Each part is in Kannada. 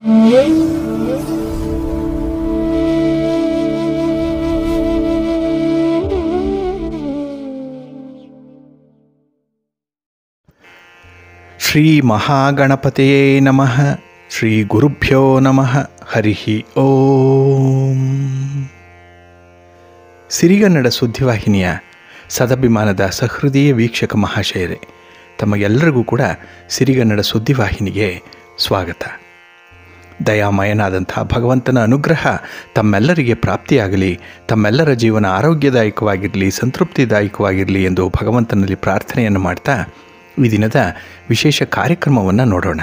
ಶ್ರೀ ಮಹಾಗಣಪತಿಯೇ ನಮಃ. ಶ್ರೀ ಗುರುಭ್ಯೋ ನಮಃ. ಹರಿ ಓಂ. ಸಿರಿಗನ್ನಡ ಸುದ್ದಿವಾಹಿನಿಯ ಸದಭಿಮಾನದ ಸಹೃದಯ ವೀಕ್ಷಕ ಮಹಾಶಯರೇ, ತಮಗೆಲ್ಲರಿಗೂ ಕೂಡ ಸಿರಿಗನ್ನಡ ಸುದ್ದಿವಾಹಿನಿಗೆ ಸ್ವಾಗತ. ದಯಾಮಯನಾದಂಥ ಭಗವಂತನ ಅನುಗ್ರಹ ತಮ್ಮೆಲ್ಲರಿಗೆ ಪ್ರಾಪ್ತಿಯಾಗಲಿ, ತಮ್ಮೆಲ್ಲರ ಜೀವನ ಆರೋಗ್ಯದಾಯಕವಾಗಿರಲಿ, ಸಂತೃಪ್ತಿದಾಯಕವಾಗಿರಲಿ ಎಂದು ಭಗವಂತನಲ್ಲಿ ಪ್ರಾರ್ಥನೆಯನ್ನು ಮಾಡ್ತಾ ಈ ದಿನದ ವಿಶೇಷ ಕಾರ್ಯಕ್ರಮವನ್ನು ನೋಡೋಣ.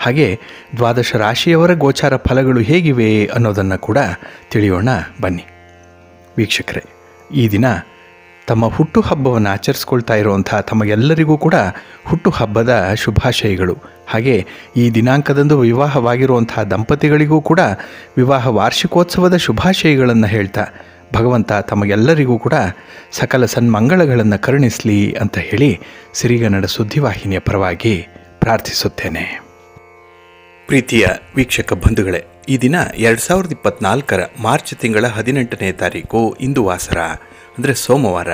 ಹಾಗೆ ದ್ವಾದಶ ರಾಶಿಯವರ ಗೋಚಾರ ಫಲಗಳು ಹೇಗಿವೆ ಅನ್ನೋದನ್ನು ಕೂಡ ತಿಳಿಯೋಣ ಬನ್ನಿ. ವೀಕ್ಷಕರೇ, ಈ ದಿನ ತಮ್ಮ ಹುಟ್ಟುಹಬ್ಬವನ್ನು ಆಚರಿಸ್ಕೊಳ್ತಾ ಇರುವಂಥ ತಮಗೆಲ್ಲರಿಗೂ ಕೂಡ ಹುಟ್ಟುಹಬ್ಬದ ಶುಭಾಶಯಗಳು. ಹಾಗೆ ಈ ದಿನಾಂಕದಂದು ವಿವಾಹವಾಗಿರುವಂಥ ದಂಪತಿಗಳಿಗೂ ಕೂಡ ವಿವಾಹ ವಾರ್ಷಿಕೋತ್ಸವದ ಶುಭಾಶಯಗಳನ್ನು ಹೇಳ್ತಾ ಭಗವಂತ ತಮಗೆಲ್ಲರಿಗೂ ಕೂಡ ಸಕಲ ಸನ್ಮಂಗಳಗಳನ್ನು ಕರುಣಿಸಲಿ ಅಂತ ಹೇಳಿ ಸಿರಿಗನ್ನಡ ಸುದ್ದಿವಾಹಿನಿಯ ಪರವಾಗಿ ಪ್ರಾರ್ಥಿಸುತ್ತೇನೆ. ಪ್ರೀತಿಯ ವೀಕ್ಷಕ ಬಂಧುಗಳೇ, ಈ ದಿನ 2024 ಮಾರ್ಚ್ ತಿಂಗಳ 18ನೇ ತಾರೀಕು ಇಂದು ವಾಸರ ಅಂದರೆ ಸೋಮವಾರ.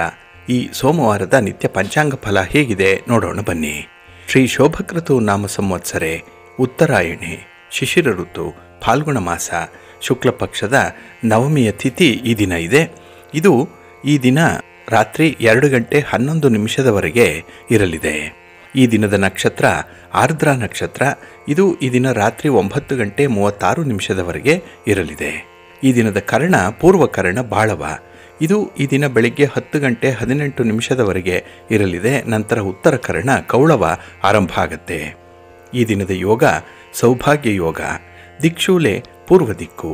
ಈ ಸೋಮವಾರದ ನಿತ್ಯ ಪಂಚಾಂಗ ಫಲ ಹೇಗಿದೆ ನೋಡೋಣ ಬನ್ನಿ. ಶ್ರೀ ಶೋಭಕೃತು ನಾಮ ಸಂವತ್ಸರೆ, ಉತ್ತರಾಯಣೆ, ಶಿಶಿರ ಋತು, ಫಾಲ್ಗುಣ ಮಾಸ, ಶುಕ್ಲ ಪಕ್ಷದ ನವಮಿಯ ತಿಥಿ ಈ ದಿನ ಇದೆ. ಇದು ಈ ದಿನ ರಾತ್ರಿ 2:11 ಇರಲಿದೆ. ಈ ದಿನದ ನಕ್ಷತ್ರ ಆರ್ದ್ರ ನಕ್ಷತ್ರ. ಇದು ಈ ದಿನ ರಾತ್ರಿ 9:36 ಇರಲಿದೆ. ಈ ದಿನದ ಕರ್ಣ ಪೂರ್ವಕರ್ಣ ಬಾಳವ. ಇದು ಈ ದಿನ ಬೆಳಿಗ್ಗೆ 10:18 ಇರಲಿದೆ. ನಂತರ ಉತ್ತರ ಕರ್ಣ ಕೌಳವ ಆರಂಭ ಆಗುತ್ತೆ. ಈ ದಿನದ ಯೋಗ ಸೌಭಾಗ್ಯ ಯೋಗ. ದಿಕ್ಷೂಲೆ ಪೂರ್ವ ದಿಕ್ಕು.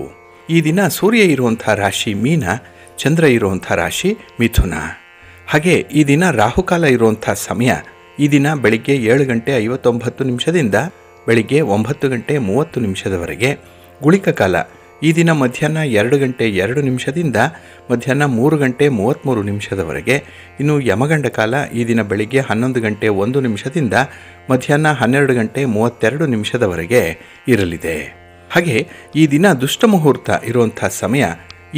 ಈ ದಿನ ಸೂರ್ಯ ಇರುವಂಥ ರಾಶಿ ಮೀನ, ಚಂದ್ರ ಇರುವಂಥ ರಾಶಿ ಮಿಥುನ. ಹಾಗೆ ಈ ದಿನ ರಾಹುಕಾಲ ಇರುವಂಥ ಸಮಯ ಈ ದಿನ ಬೆಳಿಗ್ಗೆ 7:59 ಬೆಳಿಗ್ಗೆ 9:30 ಗುಳಿಕ ಕಾಲ ಈ ದಿನ ಮಧ್ಯಾಹ್ನ 2:02 ಮಧ್ಯಾಹ್ನ 3:33 ಇನ್ನು ಯಮಗಂಡ ಕಾಲ ಈ ದಿನ ಬೆಳಿಗ್ಗೆ 11:01 ಮಧ್ಯಾಹ್ನ 12:32 ಇರಲಿದೆ. ಹಾಗೆ ಈ ದಿನ ದುಷ್ಟ ಮುಹೂರ್ತ ಇರುವಂಥ ಸಮಯ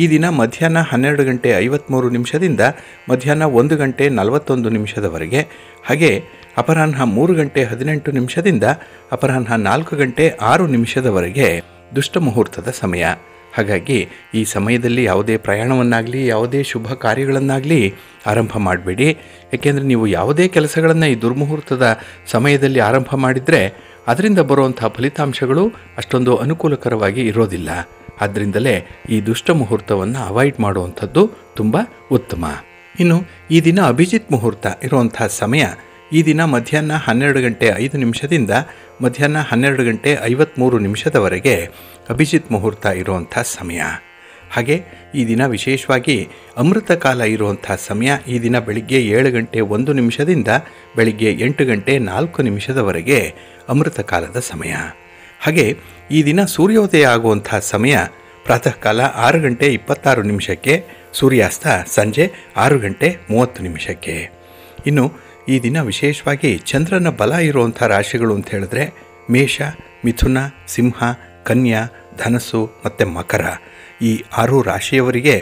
ಈ ದಿನ ಮಧ್ಯಾಹ್ನ 12:53 ಮಧ್ಯಾಹ್ನ 1:41 ಹಾಗೆ ಅಪರಾಹ್ನ 3:18 ಅಪರಾಹ್ನ 4:06 ದುಷ್ಟ ಮುಹೂರ್ತದ ಸಮಯ. ಹಾಗಾಗಿ ಈ ಸಮಯದಲ್ಲಿ ಯಾವುದೇ ಪ್ರಯಾಣವನ್ನಾಗಲಿ ಯಾವುದೇ ಶುಭ ಕಾರ್ಯಗಳನ್ನಾಗಲಿ ಆರಂಭ ಮಾಡಬೇಡಿ. ಏಕೆಂದರೆ ನೀವು ಯಾವುದೇ ಕೆಲಸಗಳನ್ನು ಈ ದುರ್ಮುಹೂರ್ತದ ಸಮಯದಲ್ಲಿ ಆರಂಭ ಮಾಡಿದರೆ ಅದರಿಂದ ಬರುವಂಥ ಫಲಿತಾಂಶಗಳು ಅಷ್ಟೊಂದು ಅನುಕೂಲಕರವಾಗಿ ಇರೋದಿಲ್ಲ. ಆದ್ದರಿಂದಲೇ ಈ ದುಷ್ಟ ಮುಹೂರ್ತವನ್ನು ಅವಾಯ್ಡ್ ಮಾಡುವಂಥದ್ದು ತುಂಬ ಉತ್ತಮ. ಇನ್ನು ಈ ದಿನ ಅಭಿಜಿತ್ ಮುಹೂರ್ತ ಇರುವಂಥ ಸಮಯ ಈ ದಿನ ಮಧ್ಯಾಹ್ನ 12:05 ಮಧ್ಯಾಹ್ನ 12:53 ಅಭಿಜಿತ್ ಮುಹೂರ್ತ ಇರುವಂಥ ಸಮಯ. ಹಾಗೆ ಈ ದಿನ ವಿಶೇಷವಾಗಿ ಅಮೃತ ಕಾಲ ಇರುವಂಥ ಸಮಯ ಈ ದಿನ ಬೆಳಿಗ್ಗೆ 7:01 ಬೆಳಿಗ್ಗೆ 8:04 ಅಮೃತ ಕಾಲದ ಸಮಯ. ಹಾಗೆ ಈ ದಿನ ಸೂರ್ಯೋದಯ ಆಗುವಂಥ ಸಮಯ ಪ್ರಾತಃ ಕಾಲ 6:26 ಸೂರ್ಯಾಸ್ತ ಸಂಜೆ 6:30. ಇನ್ನು ಈ ದಿನ ವಿಶೇಷವಾಗಿ ಚಂದ್ರನ ಬಲ ಇರುವಂಥ ರಾಶಿಗಳು ಅಂತ ಹೇಳಿದ್ರೆ ಮೇಷ, ಮಿಥುನ, ಸಿಂಹ, ಕನ್ಯಾ, ಧನಸ್ಸು ಮತ್ತು ಮಕರ. ಈ 6 ರಾಶಿಯವರಿಗೆ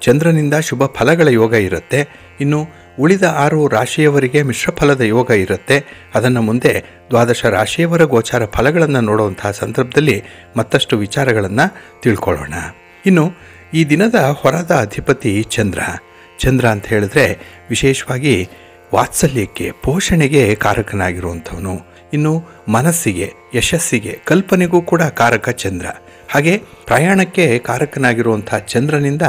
ಚಂದ್ರನಿಂದ ಶುಭ ಫಲಗಳ ಯೋಗ ಇರುತ್ತೆ. ಇನ್ನು ಉಳಿದ 6 ರಾಶಿಯವರಿಗೆ ಮಿಶ್ರ ಫಲದ ಯೋಗ ಇರುತ್ತೆ. ಅದನ್ನು ಮುಂದೆ ದ್ವಾದಶ ರಾಶಿಯವರ ಗೋಚಾರ ಫಲಗಳನ್ನು ನೋಡುವಂಥ ಸಂದರ್ಭದಲ್ಲಿ ಮತ್ತಷ್ಟು ವಿಚಾರಗಳನ್ನು ತಿಳ್ಕೊಳ್ಳೋಣ. ಇನ್ನು ಈ ದಿನದ ಹೊರದ ಅಧಿಪತಿ ಚಂದ್ರ. ಚಂದ್ರ ಅಂತ ಹೇಳಿದ್ರೆ ವಿಶೇಷವಾಗಿ ವಾತ್ಸಲ್ಯಕ್ಕೆ, ಪೋಷಣೆಗೆ ಕಾರಕನಾಗಿರುವಂಥವನು. ಇನ್ನು ಮನಸ್ಸಿಗೆ, ಯಶಸ್ಸಿಗೆ, ಕಲ್ಪನೆಗೂ ಕೂಡ ಕಾರಕ ಚಂದ್ರ. ಹಾಗೆ ಪ್ರಯಾಣಕ್ಕೆ ಕಾರಕನಾಗಿರುವಂಥ ಚಂದ್ರನಿಂದ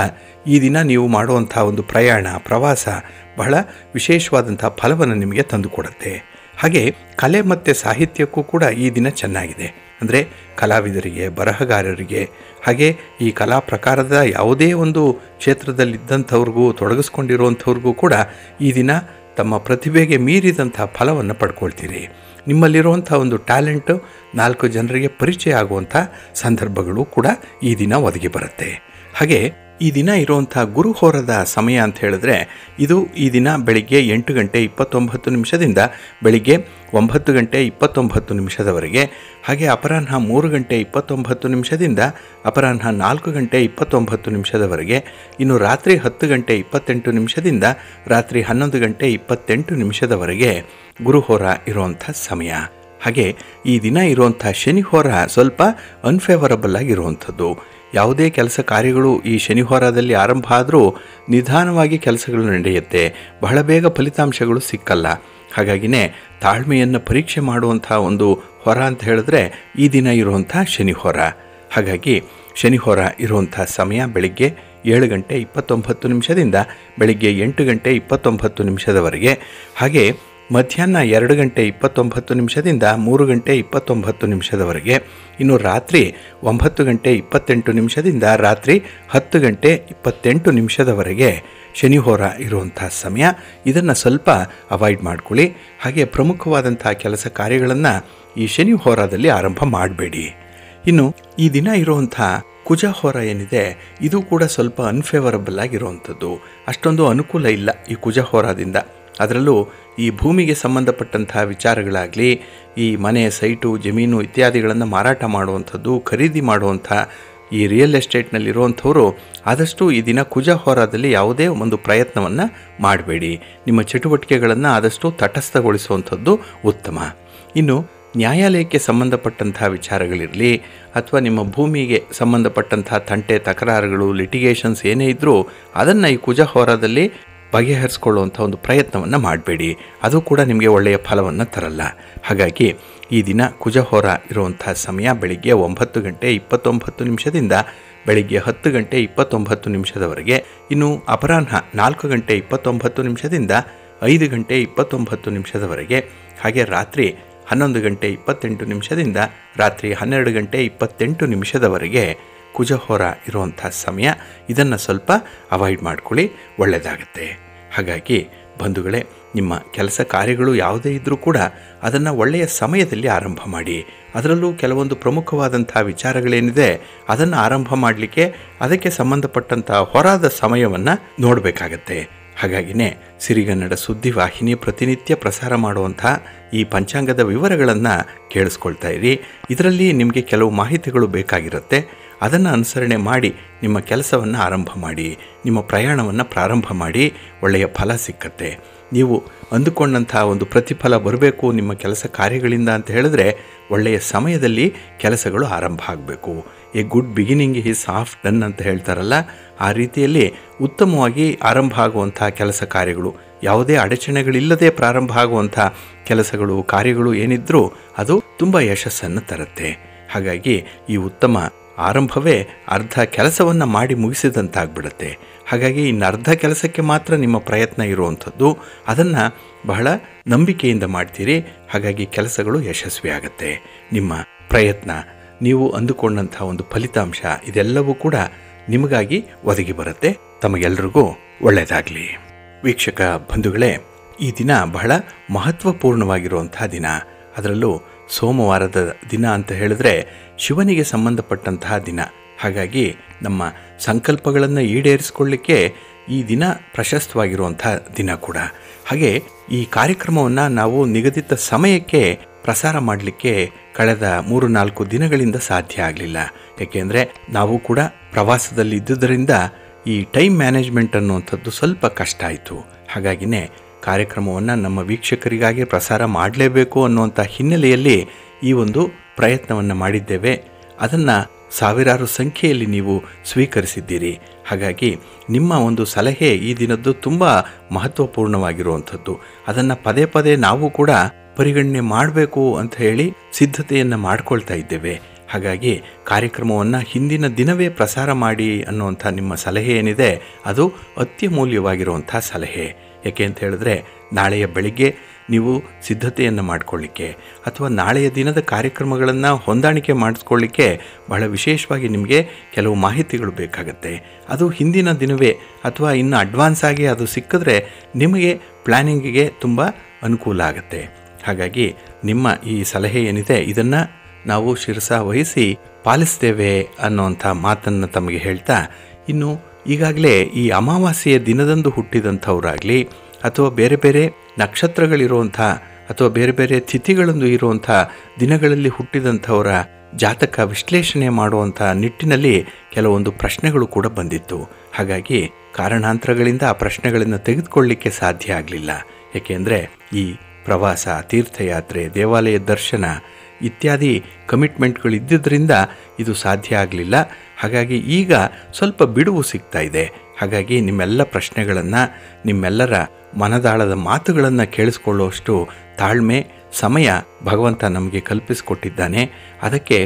ಈ ದಿನ ನೀವು ಮಾಡುವಂಥ ಒಂದು ಪ್ರಯಾಣ, ಪ್ರವಾಸ ಬಹಳ ವಿಶೇಷವಾದಂಥ ಫಲವನ್ನು ನಿಮಗೆ ತಂದುಕೊಡುತ್ತೆ. ಹಾಗೆ ಕಲೆ ಮತ್ತು ಸಾಹಿತ್ಯಕ್ಕೂ ಕೂಡ ಈ ದಿನ ಚೆನ್ನಾಗಿದೆ. ಅಂದರೆ ಕಲಾವಿದರಿಗೆ, ಬರಹಗಾರರಿಗೆ, ಹಾಗೆ ಈ ಕಲಾ ಪ್ರಕಾರದ ಯಾವುದೇ ಒಂದು ಕ್ಷೇತ್ರದಲ್ಲಿದ್ದಂಥವ್ರಿಗೂ ತೊಡಗಿಸ್ಕೊಂಡಿರುವಂಥವ್ರಿಗೂ ಕೂಡ ಈ ದಿನ ತಮ್ಮ ಪ್ರತಿಭೆಗೆ ಮೀರಿದಂಥ ಫಲವನ್ನು ಪಡ್ಕೊಳ್ತೀರಿ. ನಿಮ್ಮಲ್ಲಿರುವಂಥ ಒಂದು ಟ್ಯಾಲೆಂಟು 4 ಜನರಿಗೆ ಪರಿಚಯ ಆಗುವಂಥ ಸಂದರ್ಭಗಳು ಕೂಡ ಈ ದಿನ ಒದಗಿ ಬರುತ್ತೆ. ಹಾಗೆ ಈ ದಿನ ಇರುವಂಥ ಗುರುಹೋರದ ಸಮಯ ಅಂತ ಹೇಳಿದ್ರೆ ಇದು ಈ ದಿನ ಬೆಳಿಗ್ಗೆ 8 ಗಂಟೆ 29 ನಿಮಿಷದಿಂದ ಬೆಳಿಗ್ಗೆ 9 ಗಂಟೆ 29 ನಿಮಿಷದವರೆಗೆ, ಹಾಗೆ ಅಪರಾಹ್ನ 3 ಗಂಟೆ 29 ನಿಮಿಷದಿಂದ ಅಪರಾಹ್ನ 4 ಗಂಟೆ 29 ನಿಮಿಷದವರೆಗೆ, ಇನ್ನು ರಾತ್ರಿ 10 ಗಂಟೆ 28 ನಿಮಿಷದಿಂದ ರಾತ್ರಿ 11 ಗಂಟೆ 28 ನಿಮಿಷದವರೆಗೆ ಗುರುಹೋರ ಇರುವಂಥ ಸಮಯ. ಹಾಗೆ ಈ ದಿನ ಇರುವಂಥ ಶನಿಹೋರ ಸ್ವಲ್ಪ ಅನ್ಫೇವರಬಲ್ ಆಗಿರುವಂಥದ್ದು. ಯಾವುದೇ ಕೆಲಸ ಕಾರ್ಯಗಳು ಈ ಶನಿಹೋರದಲ್ಲಿ ಆರಂಭ ಆದರೂ ನಿಧಾನವಾಗಿ ಕೆಲಸಗಳು ನಡೆಯುತ್ತೆ, ಬಹಳ ಬೇಗ ಫಲಿತಾಂಶಗಳು ಸಿಕ್ಕಲ್ಲ. ಹಾಗಾಗಿನೇ ತಾಳ್ಮೆಯನ್ನು ಪರೀಕ್ಷೆ ಮಾಡುವಂಥ ಒಂದು ಹೊರ ಅಂತ ಹೇಳಿದ್ರೆ ಈ ದಿನ ಇರುವಂಥ ಶನಿಹೋರ. ಹಾಗಾಗಿ ಶನಿಹೋರ ಇರುವಂಥ ಸಮಯ ಬೆಳಿಗ್ಗೆ 7 ಗಂಟೆ 29 ನಿಮಿಷದಿಂದ ಬೆಳಿಗ್ಗೆ 8 ಗಂಟೆ 29 ನಿಮಿಷದವರೆಗೆ, ಹಾಗೆ ಮಧ್ಯಾಹ್ನ 2 ಗಂಟೆ 29 ನಿಮಿಷದಿಂದ 3 ಗಂಟೆ 29 ನಿಮಿಷದವರೆಗೆ, ಇನ್ನು ರಾತ್ರಿ 9 ಗಂಟೆ 28 ನಿಮಿಷದಿಂದ ರಾತ್ರಿ 10 ಗಂಟೆ 28 ನಿಮಿಷದವರೆಗೆ ಶನಿಹೋರ ಇರುವಂಥ ಸಮಯ. ಇದನ್ನು ಸ್ವಲ್ಪ ಅವಾಯ್ಡ್ ಮಾಡ್ಕೊಳ್ಳಿ. ಹಾಗೆ ಪ್ರಮುಖವಾದಂಥ ಕೆಲಸ ಕಾರ್ಯಗಳನ್ನು ಈ ಶನಿಹೋರದಲ್ಲಿ ಆರಂಭ ಮಾಡಬೇಡಿ. ಇನ್ನು ಈ ದಿನ ಇರುವಂಥ ಕುಜಹೋರ ಏನಿದೆ ಇದು ಕೂಡ ಸ್ವಲ್ಪ ಅನ್ಫೇವರಬಲ್ ಆಗಿರುವಂಥದ್ದು. ಅಷ್ಟೊಂದು ಅನುಕೂಲ ಇಲ್ಲ ಈ ಕುಜಹೋರದಿಂದ. ಅದರಲ್ಲೂ ಈ ಭೂಮಿಗೆ ಸಂಬಂಧಪಟ್ಟಂಥ ವಿಚಾರಗಳಾಗಲಿ, ಈ ಮನೆ, ಸೈಟು, ಜಮೀನು ಇತ್ಯಾದಿಗಳನ್ನು ಮಾರಾಟ ಮಾಡುವಂಥದ್ದು, ಖರೀದಿ ಮಾಡುವಂಥ ಈ ರಿಯಲ್ ಎಸ್ಟೇಟ್ನಲ್ಲಿರುವಂಥವರು ಆದಷ್ಟು ಈ ದಿನ ಕುಜಹೋರದಲ್ಲಿ ಯಾವುದೇ ಒಂದು ಪ್ರಯತ್ನವನ್ನು ಮಾಡಬೇಡಿ. ನಿಮ್ಮ ಚಟುವಟಿಕೆಗಳನ್ನು ಆದಷ್ಟು ತಟಸ್ಥಗೊಳಿಸುವಂಥದ್ದು ಉತ್ತಮ. ಇನ್ನು ನ್ಯಾಯಾಲಯಕ್ಕೆ ಸಂಬಂಧಪಟ್ಟಂಥ ವಿಚಾರಗಳಿರಲಿ ಅಥವಾ ನಿಮ್ಮ ಭೂಮಿಗೆ ಸಂಬಂಧಪಟ್ಟಂಥ ತಂಟೆ ತಕರಾರುಗಳು, ಲಿಟಿಗೇಷನ್ಸ್ ಏನೇ ಇದ್ದರೂ ಅದನ್ನು ಈ ಕುಜಹೋರದಲ್ಲಿ ಬಗೆಹರಿಸ್ಕೊಳ್ಳುವಂಥ ಒಂದು ಪ್ರಯತ್ನವನ್ನು ಮಾಡಬೇಡಿ. ಅದು ಕೂಡ ನಿಮಗೆ ಒಳ್ಳೆಯ ಫಲವನ್ನು ತರಲ್ಲ. ಹಾಗಾಗಿ ಈ ದಿನ ಕುಜಹೋರ ಇರುವಂಥ ಸಮಯ ಬೆಳಿಗ್ಗೆ 9 ಗಂಟೆ 29 ನಿಮಿಷದಿಂದ ಬೆಳಿಗ್ಗೆ 10 ಗಂಟೆ 29 ನಿಮಿಷದವರೆಗೆ, ಇನ್ನು ಅಪರಾಹ್ನ 4 ಗಂಟೆ 29 ನಿಮಿಷದಿಂದ 5 ಗಂಟೆ 29 ನಿಮಿಷದವರೆಗೆ, ಹಾಗೆ ರಾತ್ರಿ 11 ಗಂಟೆ 28 ನಿಮಿಷದಿಂದ ರಾತ್ರಿ 12 ಗಂಟೆ 28 ನಿಮಿಷದವರೆಗೆ ಕುಜಹೋರ ಇರುವಂಥ ಸಮಯ. ಇದನ್ನು ಸ್ವಲ್ಪ ಅವಾಯ್ಡ್ ಮಾಡ್ಕೊಳ್ಳಿ, ಒಳ್ಳೆಯದಾಗತ್ತೆ. ಹಾಗಾಗಿ ಬಂಧುಗಳೇ, ನಿಮ್ಮ ಕೆಲಸ ಕಾರ್ಯಗಳು ಯಾವುದೇ ಇದ್ದರೂ ಕೂಡ ಅದನ್ನು ಒಳ್ಳೆಯ ಸಮಯದಲ್ಲಿ ಆರಂಭ ಮಾಡಿ. ಅದರಲ್ಲೂ ಕೆಲವೊಂದು ಪ್ರಮುಖವಾದಂಥ ವಿಚಾರಗಳೇನಿದೆ ಅದನ್ನು ಆರಂಭ ಮಾಡಲಿಕ್ಕೆ ಅದಕ್ಕೆ ಸಂಬಂಧಪಟ್ಟಂಥ ಹೊರಾದ ಸಮಯವನ್ನು ನೋಡಬೇಕಾಗತ್ತೆ. ಹಾಗಾಗಿನೇ ಸಿರಿಗನ್ನಡ ಸುದ್ದಿವಾಹಿನಿ ಪ್ರತಿನಿತ್ಯ ಪ್ರಸಾರ ಮಾಡುವಂಥ ಈ ಪಂಚಾಂಗದ ವಿವರಗಳನ್ನು ಕೇಳಿಸ್ಕೊಳ್ತಾ ಇರಿ. ಇದರಲ್ಲಿ ನಿಮಗೆ ಕೆಲವು ಮಾಹಿತಿಗಳು ಬೇಕಾಗಿರುತ್ತೆ. ಅದನ್ನು ಅನುಸರಣೆ ಮಾಡಿ ನಿಮ್ಮ ಕೆಲಸವನ್ನು ಆರಂಭ ಮಾಡಿ, ನಿಮ್ಮ ಪ್ರಯಾಣವನ್ನು ಪ್ರಾರಂಭ ಮಾಡಿ, ಒಳ್ಳೆಯ ಫಲ ಸಿಕ್ಕತ್ತೆ. ನೀವು ಅಂದುಕೊಂಡಂಥ ಒಂದು ಪ್ರತಿಫಲ ಬರಬೇಕು ನಿಮ್ಮ ಕೆಲಸ ಕಾರ್ಯಗಳಿಂದ ಅಂತ ಹೇಳಿದ್ರೆ ಒಳ್ಳೆಯ ಸಮಯದಲ್ಲಿ ಕೆಲಸಗಳು ಆರಂಭ ಆಗಬೇಕು. A good beginning is half done ಅಂತ ಹೇಳ್ತಾರಲ್ಲ, ಆ ರೀತಿಯಲ್ಲಿ ಉತ್ತಮವಾಗಿ ಆರಂಭ ಆಗುವಂಥ ಕೆಲಸ ಕಾರ್ಯಗಳು, ಯಾವುದೇ ಅಡಚಣೆಗಳಿಲ್ಲದೆ ಪ್ರಾರಂಭ ಆಗುವಂಥ ಕೆಲಸಗಳು ಕಾರ್ಯಗಳು ಏನಿದ್ರೂ ಅದು ತುಂಬ ಯಶಸ್ಸನ್ನು ತರುತ್ತೆ. ಹಾಗಾಗಿ ಈ ಉತ್ತಮ ಆರಂಭವೇ ಅರ್ಧ ಕೆಲಸವನ್ನು ಮಾಡಿ ಮುಗಿಸಿದಂತಾಗ್ಬಿಡುತ್ತೆ. ಹಾಗಾಗಿ ಇನ್ನು ಅರ್ಧ ಕೆಲಸಕ್ಕೆ ಮಾತ್ರ ನಿಮ್ಮ ಪ್ರಯತ್ನ ಇರುವಂಥದ್ದು. ಅದನ್ನು ಬಹಳ ನಂಬಿಕೆಯಿಂದ ಮಾಡ್ತೀರಿ. ಹಾಗಾಗಿ ಕೆಲಸಗಳು ಯಶಸ್ವಿ ಆಗುತ್ತೆ. ನಿಮ್ಮ ಪ್ರಯತ್ನ, ನೀವು ಅಂದುಕೊಂಡಂಥ ಒಂದು ಫಲಿತಾಂಶ ಇದೆಲ್ಲವೂ ಕೂಡ ನಿಮಗಾಗಿ ಒದಗಿ ಬರುತ್ತೆ. ತಮಗೆಲ್ಲರಿಗೂ ಒಳ್ಳೆಯದಾಗಲಿ. ವೀಕ್ಷಕ ಬಂಧುಗಳೇ, ಈ ದಿನ ಬಹಳ ಮಹತ್ವಪೂರ್ಣವಾಗಿರುವಂಥ ದಿನ. ಅದರಲ್ಲೂ ಸೋಮವಾರದ ದಿನ ಅಂತ ಹೇಳಿದ್ರೆ ಶಿವನಿಗೆ ಸಂಬಂಧಪಟ್ಟಂತಹ ದಿನ. ಹಾಗಾಗಿ ನಮ್ಮ ಸಂಕಲ್ಪಗಳನ್ನು ಈಡೇರಿಸಿಕೊಳ್ಳಿಕ್ಕೆ ಈ ದಿನ ಪ್ರಶಸ್ತವಾಗಿರುವಂಥ ದಿನ ಕೂಡ. ಹಾಗೆ ಈ ಕಾರ್ಯಕ್ರಮವನ್ನು ನಾವು ನಿಗದಿತ ಸಮಯಕ್ಕೆ ಪ್ರಸಾರ ಮಾಡಲಿಕ್ಕೆ ಕಳೆದ 3-4 ದಿನಗಳಿಂದ ಸಾಧ್ಯ ಆಗಲಿಲ್ಲ. ಏಕೆಂದರೆ ನಾವು ಕೂಡ ಪ್ರವಾಸದಲ್ಲಿ ಇದ್ದುದರಿಂದ ಈ ಟೈಮ್ ಮ್ಯಾನೇಜ್ಮೆಂಟ್ ಅನ್ನುವಂಥದ್ದು ಸ್ವಲ್ಪ ಕಷ್ಟ ಆಯಿತು. ಹಾಗಾಗಿನೇ ಕಾರ್ಯಕ್ರಮವನ್ನು ನಮ್ಮ ವೀಕ್ಷಕರಿಗಾಗಿ ಪ್ರಸಾರ ಮಾಡಲೇಬೇಕು ಅನ್ನುವಂಥ ಹಿನ್ನೆಲೆಯಲ್ಲಿ ಈ ಒಂದು ಪ್ರಯತ್ನವನ್ನು ಮಾಡಿದ್ದೇವೆ. ಅದನ್ನು ಸಾವಿರಾರು ಸಂಖ್ಯೆಯಲ್ಲಿ ನೀವು ಸ್ವೀಕರಿಸಿದ್ದೀರಿ. ಹಾಗಾಗಿ ನಿಮ್ಮ ಒಂದು ಸಲಹೆ ಈ ದಿನದ್ದು ತುಂಬ ಮಹತ್ವಪೂರ್ಣವಾಗಿರುವಂಥದ್ದು. ಅದನ್ನು ಪದೇ ಪದೇ ನಾವು ಕೂಡ ಪರಿಗಣನೆ ಮಾಡಬೇಕು ಅಂತ ಹೇಳಿ ಸಿದ್ಧತೆಯನ್ನು ಮಾಡ್ಕೊಳ್ತಾ ಇದ್ದೇವೆ. ಹಾಗಾಗಿ ಕಾರ್ಯಕ್ರಮವನ್ನು ಹಿಂದಿನ ದಿನವೇ ಪ್ರಸಾರ ಮಾಡಿ ಅನ್ನುವಂಥ ನಿಮ್ಮ ಸಲಹೆ ಏನಿದೆ ಅದು ಅತ್ಯಮೂಲ್ಯವಾಗಿರುವಂಥ ಸಲಹೆ. ಯಾಕೆ ಅಂತ ಹೇಳಿದ್ರೆ ನಾಳೆಯ ಬೆಳಿಗ್ಗೆ ನೀವು ಸಿದ್ಧತೆಯನ್ನು ಮಾಡಿಕೊಳ್ಳಿಕ್ಕೆ ಅಥವಾ ನಾಳೆಯ ದಿನದ ಕಾರ್ಯಕ್ರಮಗಳನ್ನು ಹೊಂದಾಣಿಕೆ ಮಾಡಿಸ್ಕೊಳ್ಳಿಕ್ಕೆ ಬಹಳ ವಿಶೇಷವಾಗಿ ನಿಮಗೆ ಕೆಲವು ಮಾಹಿತಿಗಳು ಬೇಕಾಗುತ್ತೆ. ಅದು ಹಿಂದಿನ ದಿನವೇ ಅಥವಾ ಇನ್ನು ಅಡ್ವಾನ್ಸ್ ಆಗಿ ಅದು ಸಿಕ್ಕಿದ್ರೆ ನಿಮಗೆ ಪ್ಲ್ಯಾನಿಂಗಿಗೆ ತುಂಬ ಅನುಕೂಲ ಆಗುತ್ತೆ. ಹಾಗಾಗಿ ನಿಮ್ಮ ಈ ಸಲಹೆ ಏನಿದೆ ಇದನ್ನು ನಾವು ಶಿರಸ ವಹಿಸಿ ಪಾಲಿಸ್ತೇವೆ ಅನ್ನೋವಂಥ ಮಾತನ್ನು ತಮಗೆ ಹೇಳ್ತಾ, ಇನ್ನು ಈಗಾಗಲೇ ಈ ಅಮಾವಾಸ್ಯೆಯ ದಿನದಂದು ಹುಟ್ಟಿದಂಥವರಾಗಲಿ ಅಥವಾ ಬೇರೆ ಬೇರೆ ನಕ್ಷತ್ರಗಳಿರುವಂಥ ಅಥವಾ ಬೇರೆ ಬೇರೆ ತಿಥಿಗಳಂದು ಇರುವಂಥ ದಿನಗಳಲ್ಲಿ ಹುಟ್ಟಿದಂಥವರ ಜಾತಕ ವಿಶ್ಲೇಷಣೆ ಮಾಡುವಂಥ ನಿಟ್ಟಿನಲ್ಲಿ ಕೆಲವೊಂದು ಪ್ರಶ್ನೆಗಳು ಕೂಡ ಬಂದಿತ್ತು. ಹಾಗಾಗಿ ಕಾರಣಾಂತರಗಳಿಂದ ಆ ಪ್ರಶ್ನೆಗಳನ್ನು ತೆಗೆದುಕೊಳ್ಳಲಿಕ್ಕೆ ಸಾಧ್ಯ ಆಗಲಿಲ್ಲ. ಏಕೆಂದರೆ ಈ ಪ್ರವಾಸ, ತೀರ್ಥಯಾತ್ರೆ, ದೇವಾಲಯ ದರ್ಶನ ಇತ್ಯಾದಿ ಕಮಿಟ್ಮೆಂಟ್ಗಳು ಇದ್ದಿದ್ದರಿಂದ ಇದು ಸಾಧ್ಯ ಆಗಲಿಲ್ಲ. ಹಾಗಾಗಿ ಈಗ ಸ್ವಲ್ಪ ಬಿಡುವು ಸಿಗ್ತಾ ಇದೆ. ಹಾಗಾಗಿ ನಿಮ್ಮೆಲ್ಲ ಪ್ರಶ್ನೆಗಳನ್ನು, ನಿಮ್ಮೆಲ್ಲರ ಮನದಾಳದ ಮಾತುಗಳನ್ನು ಕೇಳಿಸ್ಕೊಳ್ಳುವಷ್ಟು ತಾಳ್ಮೆ, ಸಮಯ ಭಗವಂತ ನಮಗೆ ಕಲ್ಪಿಸಿಕೊಟ್ಟಿದ್ದಾನೆ. ಅದಕ್ಕೆ